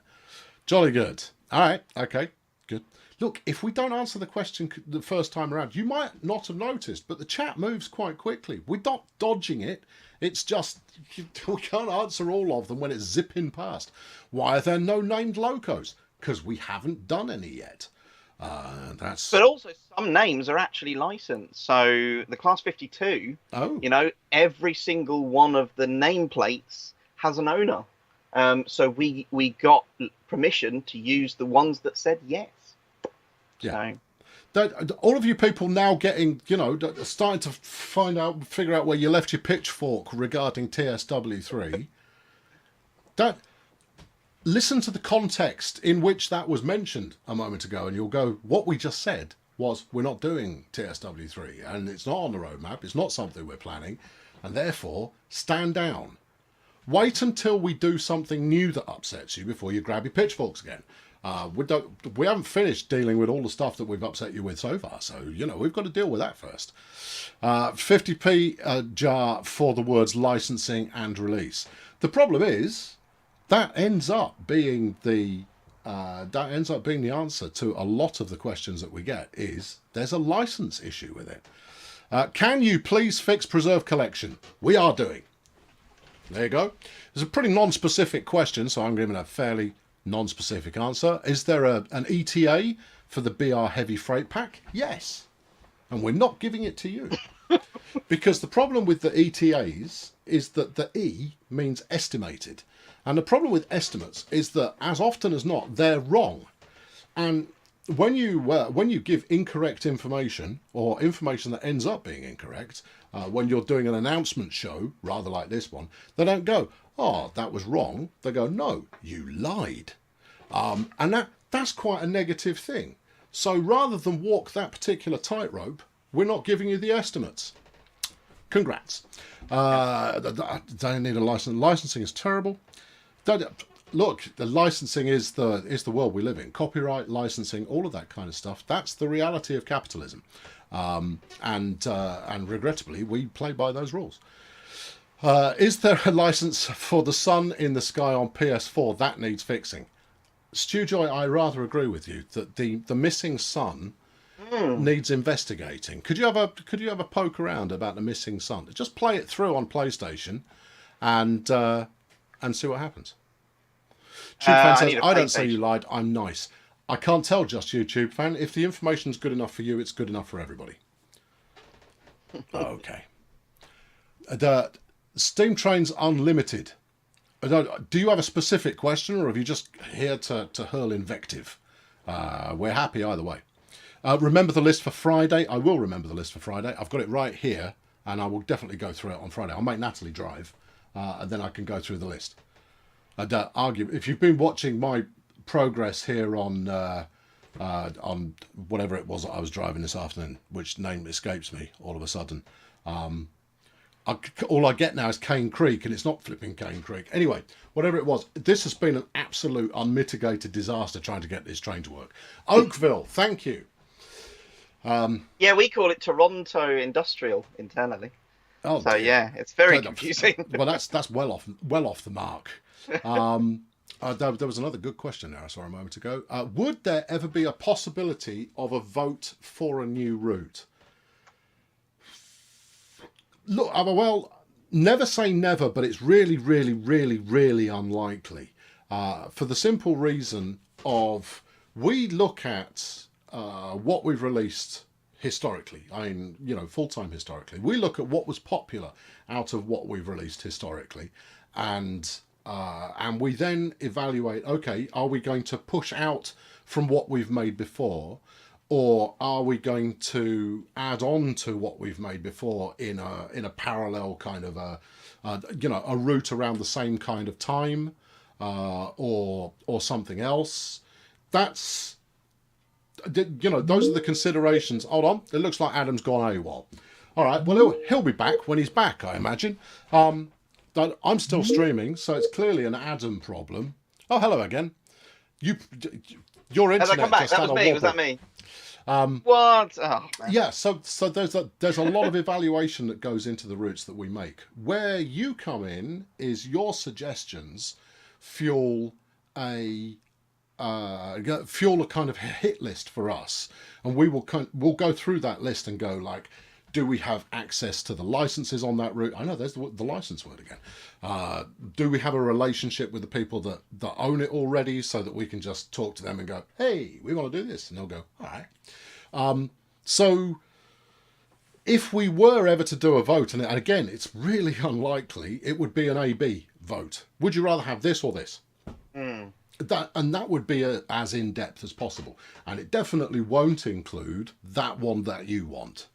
Jolly good. All right. Okay. Good. Look, if we don't answer the question the first time around, you might not have noticed, but the chat moves quite quickly. We're not dodging it. It's just we can't answer all of them when it's zipping past. Why are there no named locos? Because we haven't done any yet. But also some names are actually licensed. So the Class 52, every single one of the nameplates has an owner. So we got permission to use the ones that said yes. Yeah. So. All of you people now getting, starting to figure out where you left your pitchfork regarding TSW3. Listen to the context in which that was mentioned a moment ago, and you'll go, what we just said was we're not doing TSW3, and it's not on the roadmap, it's not something we're planning, and therefore stand down. Wait until we do something new that upsets you before you grab your pitchforks again. We haven't finished dealing with all the stuff that we've upset you with so far, so we've got to deal with that first. 50p jar for the words licensing and release. The problem is that ends up being the answer to a lot of the questions that we get. Is there's a license issue with it? Can you please fix preserve collection? We are doing. There you go. It's a pretty non-specific question, so I'm giving a fairly non-specific answer. Is there an ETA for the BR Heavy Freight Pack? Yes. And we're not giving it to you. Because the problem with the ETAs is that the E means estimated. And the problem with estimates is that, as often as not, they're wrong. And when you give incorrect information, or information that ends up being incorrect, when you're doing an announcement show, rather like this one, they don't go, oh, that was wrong. They go, no, you lied. And that's quite a negative thing. So rather than walk that particular tightrope, we're not giving you the estimates. Congrats. Don't need a license. Licensing is terrible. Look, the licensing is the world we live in. Copyright, licensing, all of that kind of stuff. That's the reality of capitalism. And regrettably, we play by those rules. Is there a license for the sun in the sky on PS4? That needs fixing. Stewjoy, I rather agree with you that the missing sun needs investigating. Could you have a poke around about the missing sun? Just play it through on PlayStation and see what happens. Tube fan I says, need a I don't say PlayStation. you lied, I'm nice. I can't tell, just YouTube fan. If the information's good enough for you, it's good enough for everybody. Okay. The Steam Trains Unlimited. Do you have a specific question, or are you just here to hurl invective? We're happy either way. Remember the list for Friday? I will remember the list for Friday. I've got it right here, and I will definitely go through it on Friday. I'll make Natalie drive, and then I can go through the list. I'd argue, if you've been watching my progress here on whatever it was that I was driving this afternoon, which name escapes me all of a sudden. All I get now is Cane Creek, and it's not flipping Cane Creek. Anyway, whatever it was, this has been an absolute unmitigated disaster trying to get this train to work. Oakville, thank you. Yeah, we call it Toronto Industrial internally. Oh, So dear. yeah, it's very confusing. Well, that's well off the mark. There was another good question there I saw a moment ago. Would there ever be a possibility of a vote for a new route? Look, well, never say never, but it's really, really, really, really unlikely. For the simple reason of we look at what we've released historically. I mean, full-time historically. We look at what was popular out of what we've released historically, and we then evaluate, okay, are we going to push out from what we've made before, or are we going to add on to what we've made before in a parallel kind of a route around the same kind of time, or something else? That's, those are the considerations. Hold on, it looks like Adam's gone AWOL. All right, well, he'll be back when he's back, I imagine. I'm still streaming, so it's clearly an Adam problem. Oh, hello again. Your internet Has I come back? just That had was a me. wobble. Was that me? What? Oh, man. Yeah, so there's a lot of evaluation that goes into the routes that we make. Where you come in is your suggestions fuel a kind of hit list for us, and we'll go through that list and go like, do we have access to the licenses on that route? I know there's the license word again. Do we have a relationship with the people that own it already, so that we can just talk to them and go, hey, we want to do this, and they'll go, all right. So if we were ever to do a vote, and again, it's really unlikely, it would be an A/B vote. Would you rather have this or this? That would be as in-depth as possible. And it definitely won't include that one that you want.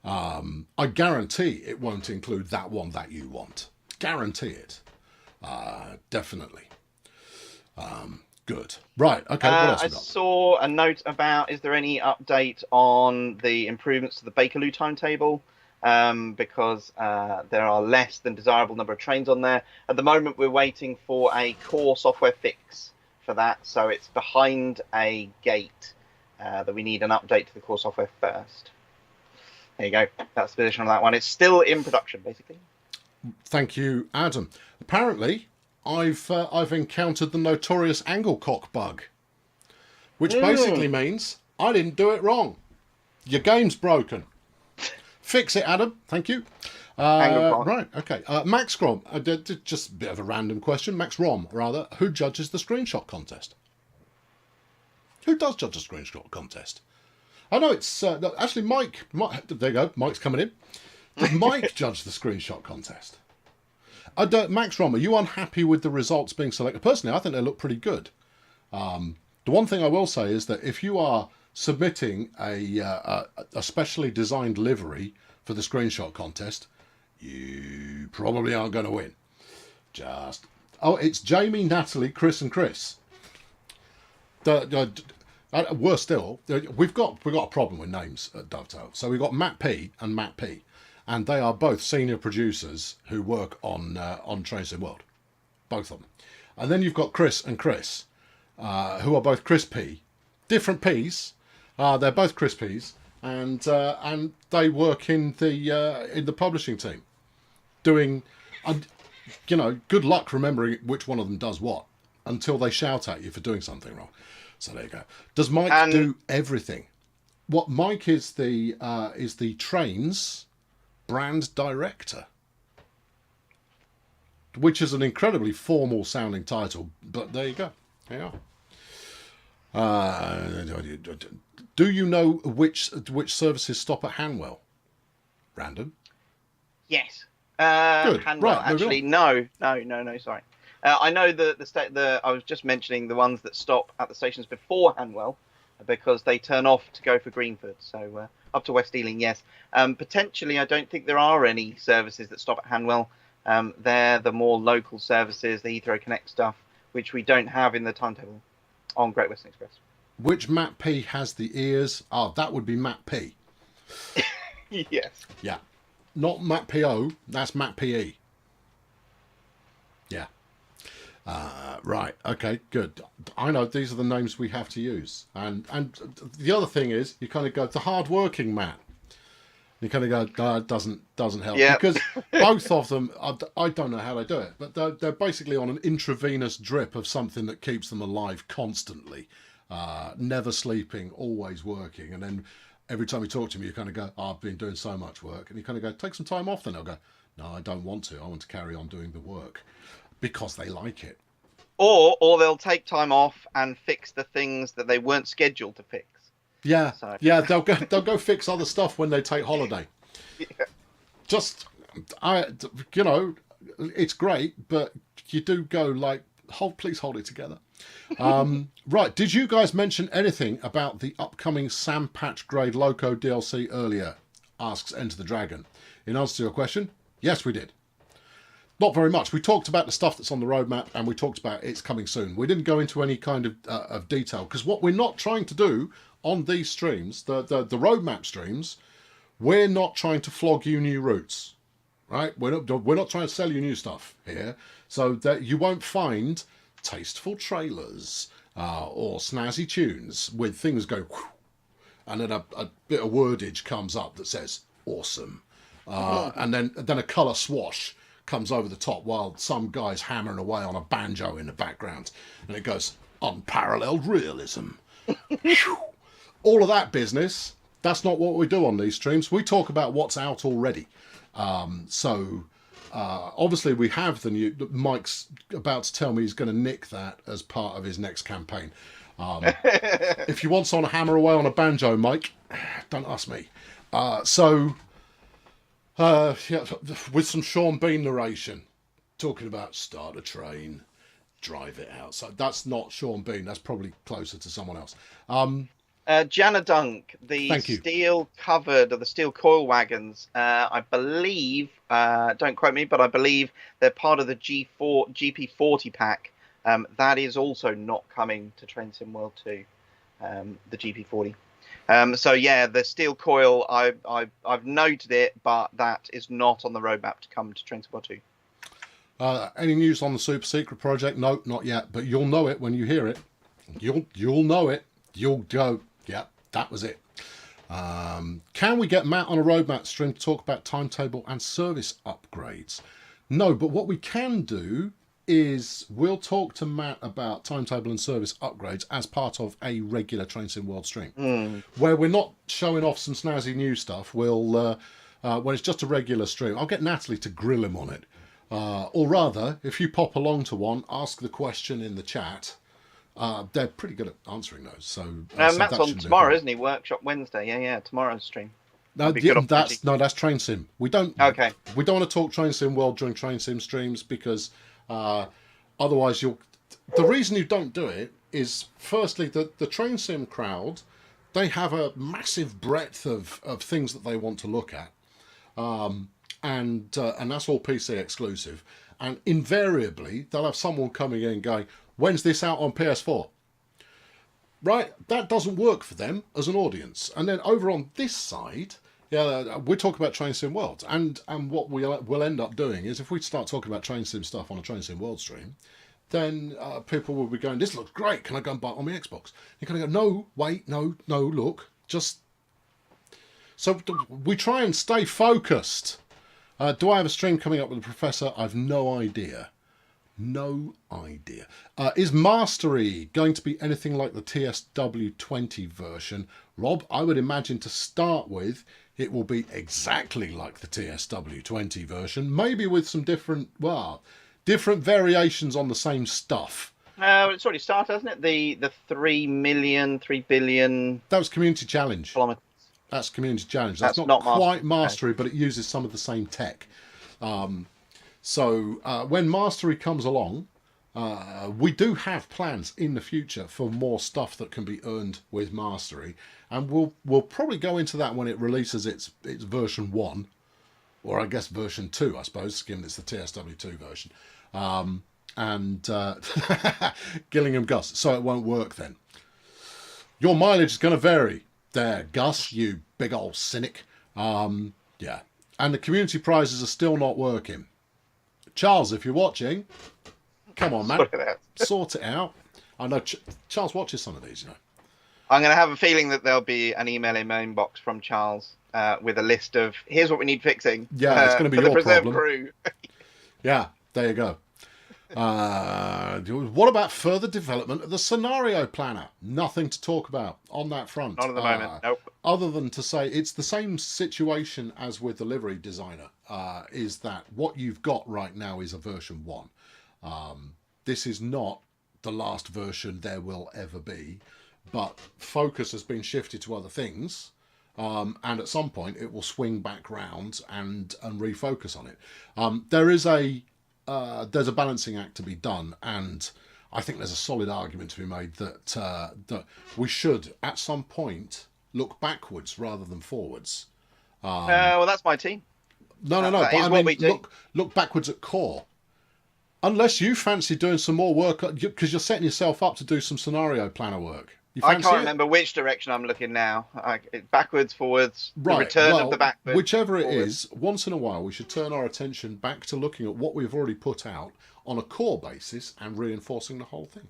I guarantee it won't include that one that you want. Guarantee it. Definitely. Good. Right. Okay. What else I we got? saw a note about, is there any update on the improvements to the Bakerloo timetable? Because there are less than desirable number of trains on there. At the moment, we're waiting for a core software fix for that. So it's behind a gate that we need an update to the core software first. There you go. That's the position on that one. It's still in production, basically. Thank you, Adam. Apparently, I've encountered the notorious angle cock bug, which basically means I didn't do it wrong. Your game's broken. Fix it, Adam. Thank you. Right. Okay. Max Rom. Just a bit of a random question. Max Rom, rather. Who judges the screenshot contest? Who does judge a screenshot contest? I know it's no, actually Mike. There you go. Mike's coming in. Did Mike judge the screenshot contest? Max Rom, are you unhappy with the results being selected? Personally, I think they look pretty good. The one thing I will say is that if you are submitting a specially designed livery for the screenshot contest, you probably aren't going to win. It's Jamie, Natalie, Chris, and Chris. Worse still, we've got a problem with names at Dovetail. So we've got Matt P and Matt P, and they are both senior producers who work on Train Sim World, both of them. And then you've got Chris and Chris, who are both Chris P, different P's. They're both Chris P's, and they work in the publishing team, doing, good luck remembering which one of them does what until they shout at you for doing something wrong. So there you go. Does Mike do everything? What Mike is the Trains brand director. which is an incredibly formal sounding title, but there you go. There you are. Do you know which services stop at Hanwell? Random. Yes. Good. Hanwell. Right, moving Actually, no. Sorry. I know I was just mentioning the ones that stop at the stations before Hanwell, because they turn off to go for Greenford. So up to West Ealing, yes. Potentially, I don't think there are any services that stop at Hanwell. They're the more local services, the Heathrow Connect stuff, which we don't have in the timetable on Great Western Express. Which Matt P has the ears? Ah, that would be Matt P. Yes. Yeah. Not Matt PO, that's Matt PE. Yeah. Right. Okay. Good. I know these are the names we have to use, and the other thing is you kind of go the hard-working man. You kind of go, no, it doesn't help, because both of them, I don't know how they do it, but they're basically on an intravenous drip of something that keeps them alive constantly, never sleeping, always working, and then every time you talk to me, you kind of go, oh, I've been doing so much work, and you kind of go, take some time off. Then they'll go, no, I don't want to. I want to carry on doing the work because they like it. Or they'll take time off and fix the things that they weren't scheduled to fix. Yeah, yeah, they'll go fix other stuff when they take holiday. Yeah. Just, it's great, but you do go like, please hold it together. Right, did you guys mention anything about the upcoming Sam Patch Grade Loco DLC earlier? Asks Enter the Dragon. In answer to your question, yes, we did. Not very much. We talked about the stuff that's on the roadmap, and we talked about it's coming soon. We didn't go into any kind of detail, because what we're not trying to do on these streams, the roadmap streams, we're not trying to flog you new routes, right? We're not trying to sell you new stuff here, so that you won't find tasteful trailers or snazzy tunes with things go whew, and then a bit of wordage comes up that says awesome, and then a colour swash comes over the top while some guy's hammering away on a banjo in the background, and it goes unparalleled realism. All of that business, that's not what we do on these streams. We talk about what's out already. Obviously we have the new, Mike's about to tell me he's going to nick that as part of his next campaign. If you want someone to hammer away on a banjo, Mike, don't ask me. With some Sean Bean narration, talking about start a train, drive it out. So that's not Sean Bean. That's probably closer to someone else. Jana Dunk, the steel covered or the steel coil wagons, I believe, don't quote me, but I believe they're part of the GP40 pack. That is also not coming to Train Sim World 2, the GP40. So yeah, the steel coil, I've noted it, but that is not on the roadmap to come to Train Sim World 2. Any news on the super secret project? No, not yet, but you'll know it when you hear it. You'll know it. You'll go, yeah, that was it. Can we get Matt on a roadmap stream to talk about timetable and service upgrades? No, but what we can do is we'll talk to Matt about timetable and service upgrades as part of a regular Train Sim World stream, where we're not showing off some snazzy new stuff. We'll, when it's just a regular stream, I'll get Natalie to grill him on it. Or rather, if you pop along to one, ask the question in the chat. They're pretty good at answering those. So Matt's on tomorrow, isn't he? Workshop Wednesday. Yeah, tomorrow's stream. That's Train Sim. We don't want to talk Train Sim World during Train Sim streams, because otherwise the reason you don't do it is, firstly, the Train Sim crowd, they have a massive breadth of things that they want to look at, and that's all PC exclusive, and invariably they'll have someone coming in going, when's this out on PS4? Right, that doesn't work for them as an audience. And then over on this side, we're talking about Train Sim World, and what we'll end up doing is, if we start talking about Train Sim stuff on a Train Sim World stream, then people will be going, this looks great, can I go and buy it on my Xbox? You're going to go, no, wait, no, look, just... So we try and stay focused. Do I have a stream coming up with the Professor? I've no idea. No idea. Is Mastery going to be anything like the TSW20 version? Rob, I would imagine to start with, it will be exactly like the TSW20 version, maybe with some different different variations on the same stuff. It's already started, hasn't it? The 3 billion That was Community Challenge. kilometers. That's Community Challenge. That's That's not quite Mastery. Mastery, but it uses some of the same tech. So when Mastery comes along, we do have plans in the future for more stuff that can be earned with Mastery, and we'll probably go into that when it releases its version 1, or I guess version 2, I suppose, given it's the TSW2 version. And Gillingham Gus, so it won't work then. Your mileage is going to vary there, Gus, you big old cynic. Yeah, and the community prizes are still not working. Charles, if you're watching, come on, man, sort it out. I know Charles watches some of these, you know. I'm going to have a feeling that there'll be an email in my inbox from Charles with a list of here's what we need fixing. Yeah, it's going to be your problem. Crew. Yeah, there you go. What about further development of the scenario planner? Nothing to talk about on that front. Not at the moment. Nope. Other than to say it's the same situation as with the livery designer. Is that what you've got right now is a version 1. This is not the last version there will ever be, but focus has been shifted to other things. And at some point it will swing back round and refocus on it. There's a balancing act to be done, and I think there's a solid argument to be made that we should at some point look backwards rather than forwards. Well, that's my team. No. But I mean, look backwards at core. Unless you fancy doing some more work, because you're setting yourself up to do some scenario planner work. I can't remember which direction I'm looking now. Backwards, forwards, right. The return of the backwards. Whichever it is, once in a while we should turn our attention back to looking at what we've already put out on a core basis and reinforcing the whole thing.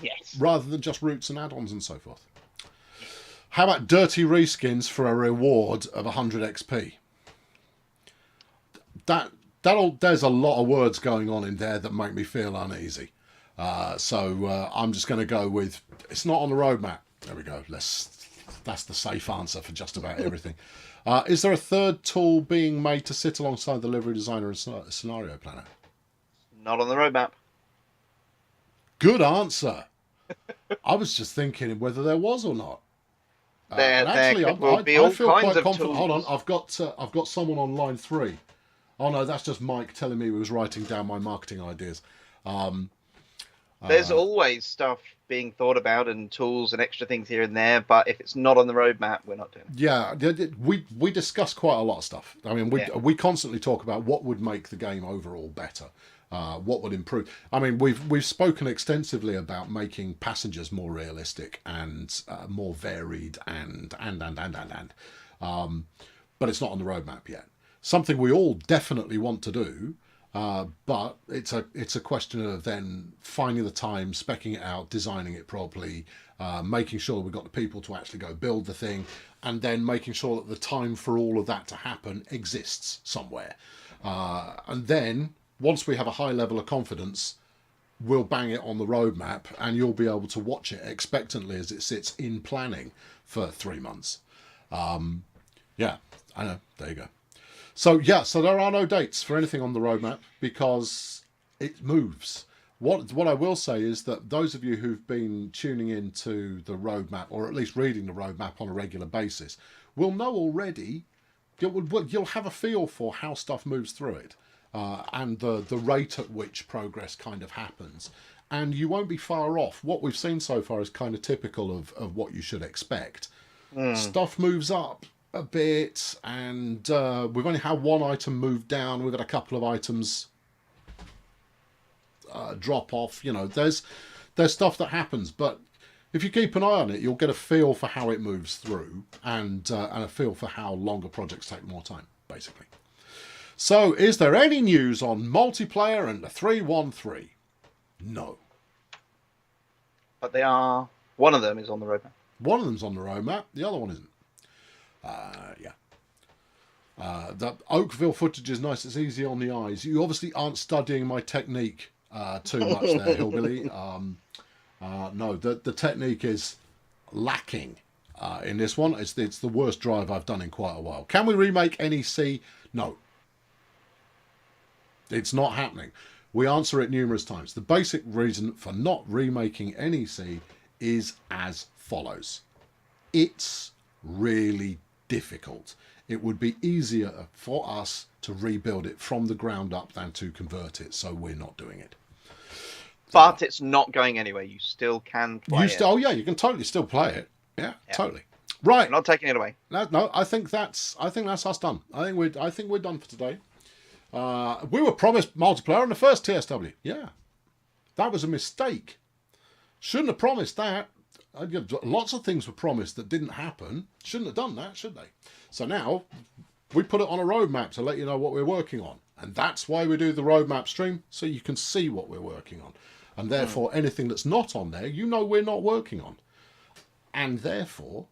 Yes. Rather than just routes and add-ons and so forth. How about dirty reskins for a reward of 100 XP? There's a lot of words going on in there that make me feel uneasy. So I'm just going to go with it's not on the roadmap. There we go. That's the safe answer for just about everything. Is there a third tool being made to sit alongside the livery designer and scenario planner? Not on the roadmap. Good answer. I was just thinking whether there was or not. Actually, I feel quite confident. Hold on, I've got someone on line 3. Oh no, that's just Mike telling me he was writing down my marketing ideas. There's always stuff being thought about and tools and extra things here and there, but if it's not on the roadmap, we're not doing it. Yeah, we discuss quite a lot of stuff. I mean, we constantly talk about what would make the game overall better, what would improve. I mean, we've spoken extensively about making passengers more realistic and more varied and but it's not on the roadmap yet. Something we all definitely want to do. But it's a question of then finding the time, speccing it out, designing it properly, making sure we've got the people to actually go build the thing, and then making sure that the time for all of that to happen exists somewhere. And then once we have a high level of confidence, we'll bang it on the roadmap, and you'll be able to watch it expectantly as it sits in planning for 3 months. Yeah, I know. There you go. So there are no dates for anything on the roadmap because it moves. What I will say is that those of you who've been tuning into the roadmap, or at least reading the roadmap on a regular basis, will know already. You'll have a feel for how stuff moves through it, and the rate at which progress kind of happens, and you won't be far off. What we've seen so far is kind of typical of what you should expect. Stuff moves up a bit, and we've only had one item move down. We've had a couple of items drop off. You know, there's stuff that happens, but if you keep an eye on it, you'll get a feel for how it moves through, and a feel for how longer projects take more time, basically. So, is there any news on multiplayer and the 313? No. But they are. One of them is on the roadmap. One of them's on the roadmap. The other one isn't. The Oakville footage is nice. It's easy on the eyes. You obviously aren't studying my technique too much there, Hillbilly. No, the technique is lacking in this one. It's the worst drive I've done in quite a while. Can we remake NEC? No. It's not happening. We answer it numerous times. The basic reason for not remaking NEC is as follows. It's really difficult. It would be easier for us to rebuild it from the ground up than to convert it, so we're not doing it. But it's not going anywhere. You still can play it. Oh yeah, you can totally still play it. Yeah. Totally. Right. I'm not taking it away. No, I think that's us done. I think we're done for today. We were promised multiplayer on the first TSW. Yeah, that was a mistake. Shouldn't have promised that. Lots of things were promised that didn't happen. Shouldn't have done that, should they? So now we put it on a roadmap to let you know what we're working on, and that's why we do the roadmap stream, so you can see what we're working on, and therefore anything that's not on there, you know, we're not working on, and therefore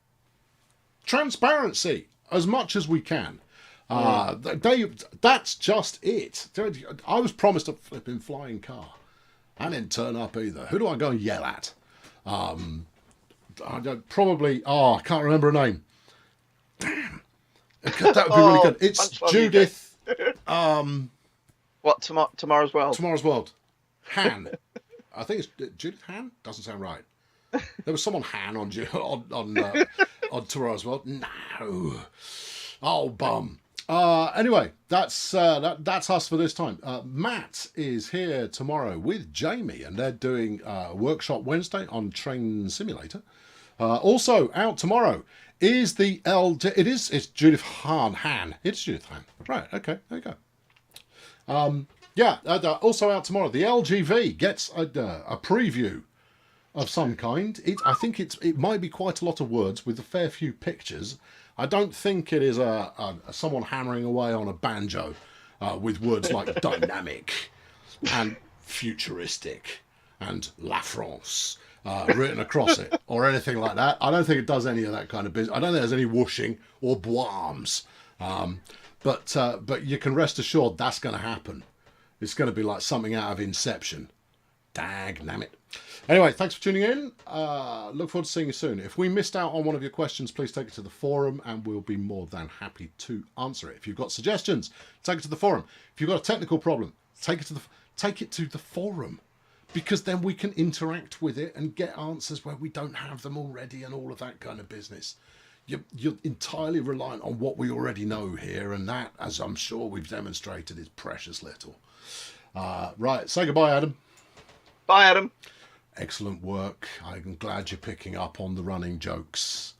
transparency as much as we can. That's just it. I was promised a flipping flying car. I didn't turn up either. Who do I go and yell at? I can't remember her name. Damn. That would be really good. It's Judith. What, Tomorrow's World? Tomorrow's World. Han. I think it's Judith Han? Doesn't sound right. There was someone Han on Tomorrow's World. No. Oh, bum. Anyway, that's us for this time. Matt is here tomorrow with Jamie, and they're doing Workshop Wednesday on Train Simulator. Also out tomorrow is the LG. It's Judith Han. It's Judith Han. Right. Okay. There you go. Also out tomorrow, the LGV gets a preview of some kind. I think it might be quite a lot of words with a fair few pictures. I don't think it is someone hammering away on a banjo with words like dynamic and futuristic and La France written across it or anything like that. I don't think it does any of that kind of business. I don't think there's any whooshing or boams. But you can rest assured that's going to happen. It's going to be like something out of Inception. Dagnamit. Anyway, thanks for tuning in. Look forward to seeing you soon. If we missed out on one of your questions, please take it to the forum and we'll be more than happy to answer it. If you've got suggestions, take it to the forum. If you've got a technical problem, take it to the forum, because then we can interact with it and get answers where we don't have them already and all of that kind of business. You're entirely reliant on what we already know here, and that, as I'm sure we've demonstrated, is precious little. Right, say goodbye, Adam. Bye, Adam. Excellent work. I'm glad you're picking up on the running jokes.